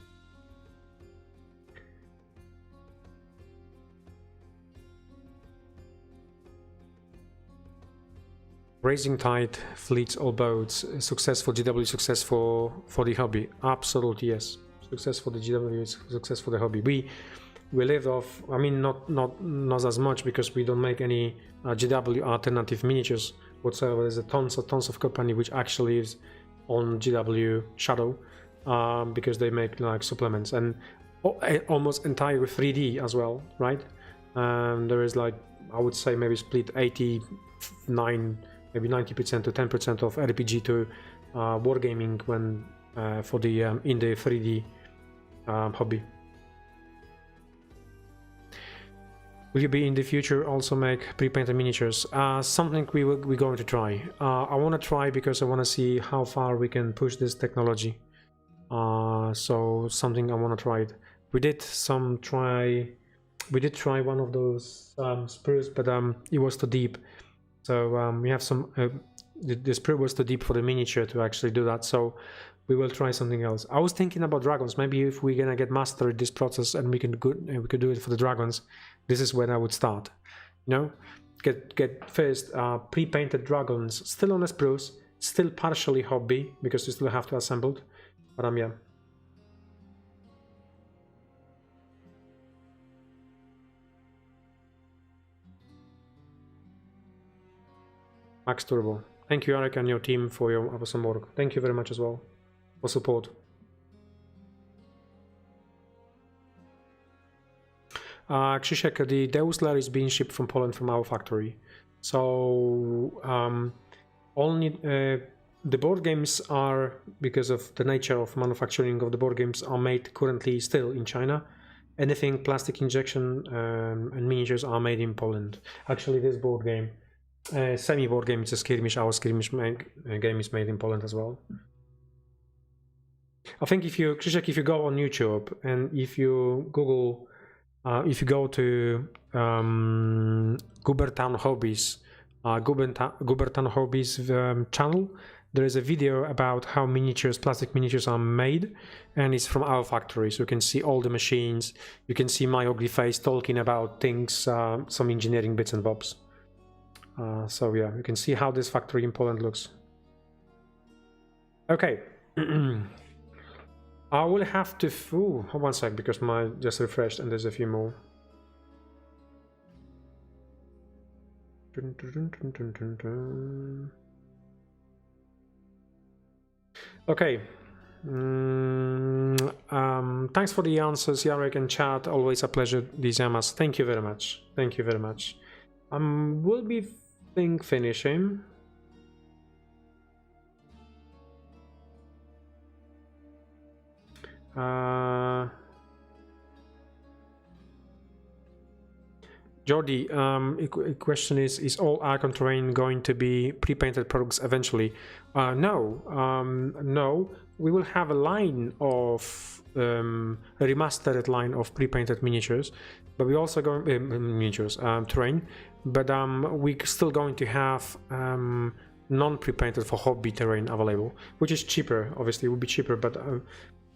Raising tide fleets all boats. Successful GW, success for the hobby. Absolutely yes. Success for the GW, success for the hobby. we live off, I mean, not as much because we don't make any GW alternative miniatures whatsoever. There's a tons of company which actually is on GW Shadow because they make like supplements and almost entire 3D as well, right? There is like, I would say maybe split 89, maybe 90% to 10% of RPG to wargaming when for the in the 3D hobby. Will you be in the future also make pre-painted miniatures? Something we're going to try. I want to try because I want to see how far we can push this technology. So something I want to try it. We did try one of those sprues, but it was too deep. So we have some. The sprue was too deep for the miniature to actually do that. So we will try something else. I was thinking about dragons. Maybe if we're gonna get mastered this process and we could do it for the dragons, this is when I would start. You know, get first pre-painted dragons, still on a spruce, still partially hobby because you still have to assemble. But yeah. Max Turbo. Thank you, Jarek, and your team for your awesome work. Thank you very much as well for support. Krzysiek, the Deus Lair is being shipped from Poland from our factory. So only the board games are, because of the nature of manufacturing of the board games, are made currently still in China. Anything plastic injection and miniatures are made in Poland. Actually, this board game, semi-board game, it's a skirmish. Our skirmish game is made in Poland as well. I think if you, Krzysiek, if you go on YouTube and if you Google, if you go to Gubertown Hobbies, Gubertown Hobbies channel, there is a video about how miniatures, plastic miniatures are made, and it's from our factory. So you can see all the machines. You can see my ugly face talking about things, some engineering bits and bobs. So yeah, you can see how this factory in Poland looks. Okay. I will have to... Ooh, hold one sec, because my just refreshed and there's a few more. Okay. Thanks for the answers, Jarek and chat. Always a pleasure, these AMAs. Thank you very much. Thank you very much. We'll be finishing. Jordi, question is all Archon terrain going to be pre-painted products eventually? No, no. We will have a line of a remastered line of pre-painted miniatures, but we also going miniatures terrain. But we're still going to have non-pre-painted for hobby terrain available, which is cheaper. Obviously, it would be cheaper, but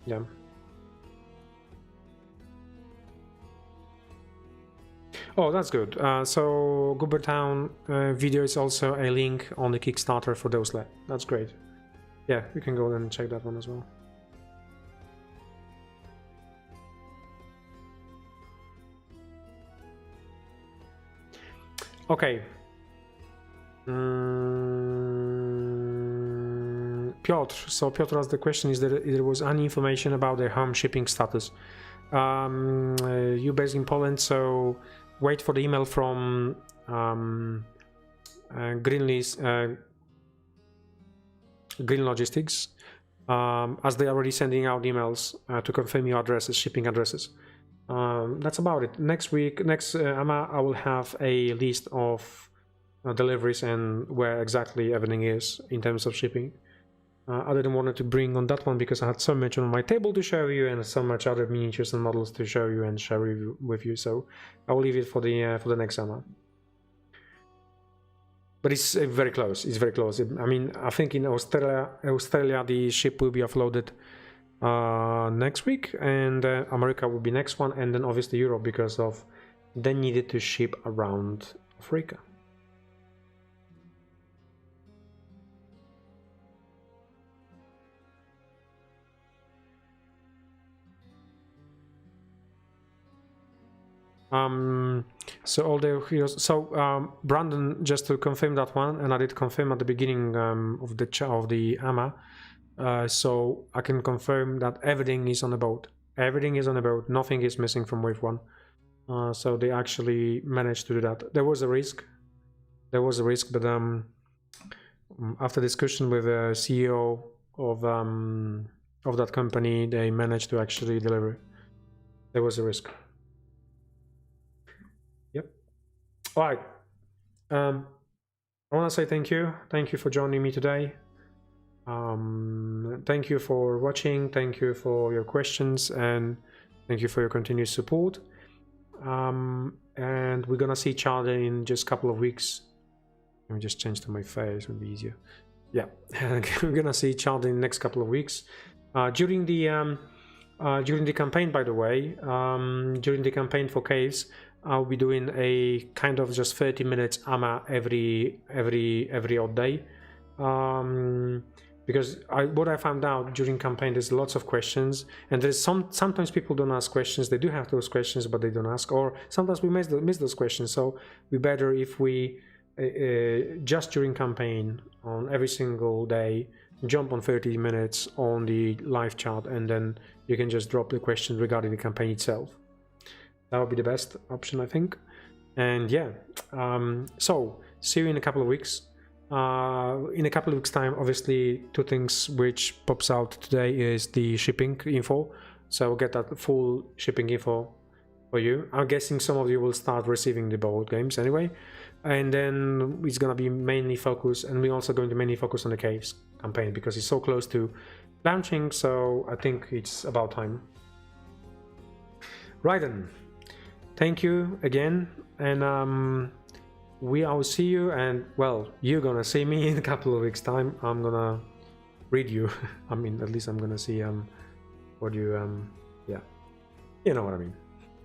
yeah. Oh, that's good. So Gubertown video is also a link on the Kickstarter for those. That's great. Yeah, you can go and check that one as well. Okay. Piotr. So Piotr asked the question: is there was any information about the home shipping status? You based in Poland, so wait for the email from Green Logistics, as they are already sending out emails to confirm your addresses, shipping addresses. That's about it. Next week, AMA, I will have a list of deliveries and where exactly everything is in terms of shipping. I didn't want to bring on that one because I had so much on my table to show you and so much other miniatures and models to show you and share with you. So I will leave it for the next summer. But it's very close. It's very close. I mean, I think in Australia the ship will be offloaded next week, and America will be next one, and then obviously Europe because of they needed to ship around Africa. So all the heroes. So Brandon, just to confirm that one, and I did confirm at the beginning of the AMA. So I can confirm that everything is on the boat. Everything is on the boat. Nothing is missing from wave 1. So they actually managed to do that. There was a risk. There was a risk, but after discussion with the CEO of that company, they managed to actually deliver. There was a risk. Yep. All right. I want to say thank you. Thank you for joining me today. Thank you for watching. Thank you for your questions, and thank you for your continued support. And we're gonna see each other in just a couple of weeks. Let me just change to my face, it would be easier. Yeah, we're gonna see each other in the next couple of weeks. During the campaign, by the way, during the campaign for caves, I'll be doing a kind of just 30 minutes AMA every odd day. Because what I found out during campaign, there's lots of questions, and there's sometimes people don't ask questions. They do have those questions, but they don't ask, or sometimes we miss those questions. So we better if we just during campaign on every single day jump on 30 minutes on the live chat, and then you can just drop the question regarding the campaign itself. That would be the best option, I think. And yeah, so see you in a couple of weeks. In a couple of weeks time, obviously 2 things which pops out today is the shipping info, so I'll get that full shipping info for you. I'm guessing some of you will start receiving the board games anyway, and then it's gonna be mainly focused, and we're also going to mainly focus on the caves campaign because it's so close to launching, so I think it's about time. Right then, thank you again, and I'll see you, and well, you're gonna see me in a couple of weeks time. I'm gonna read you. I mean, at least I'm gonna see what you yeah, you know what I mean.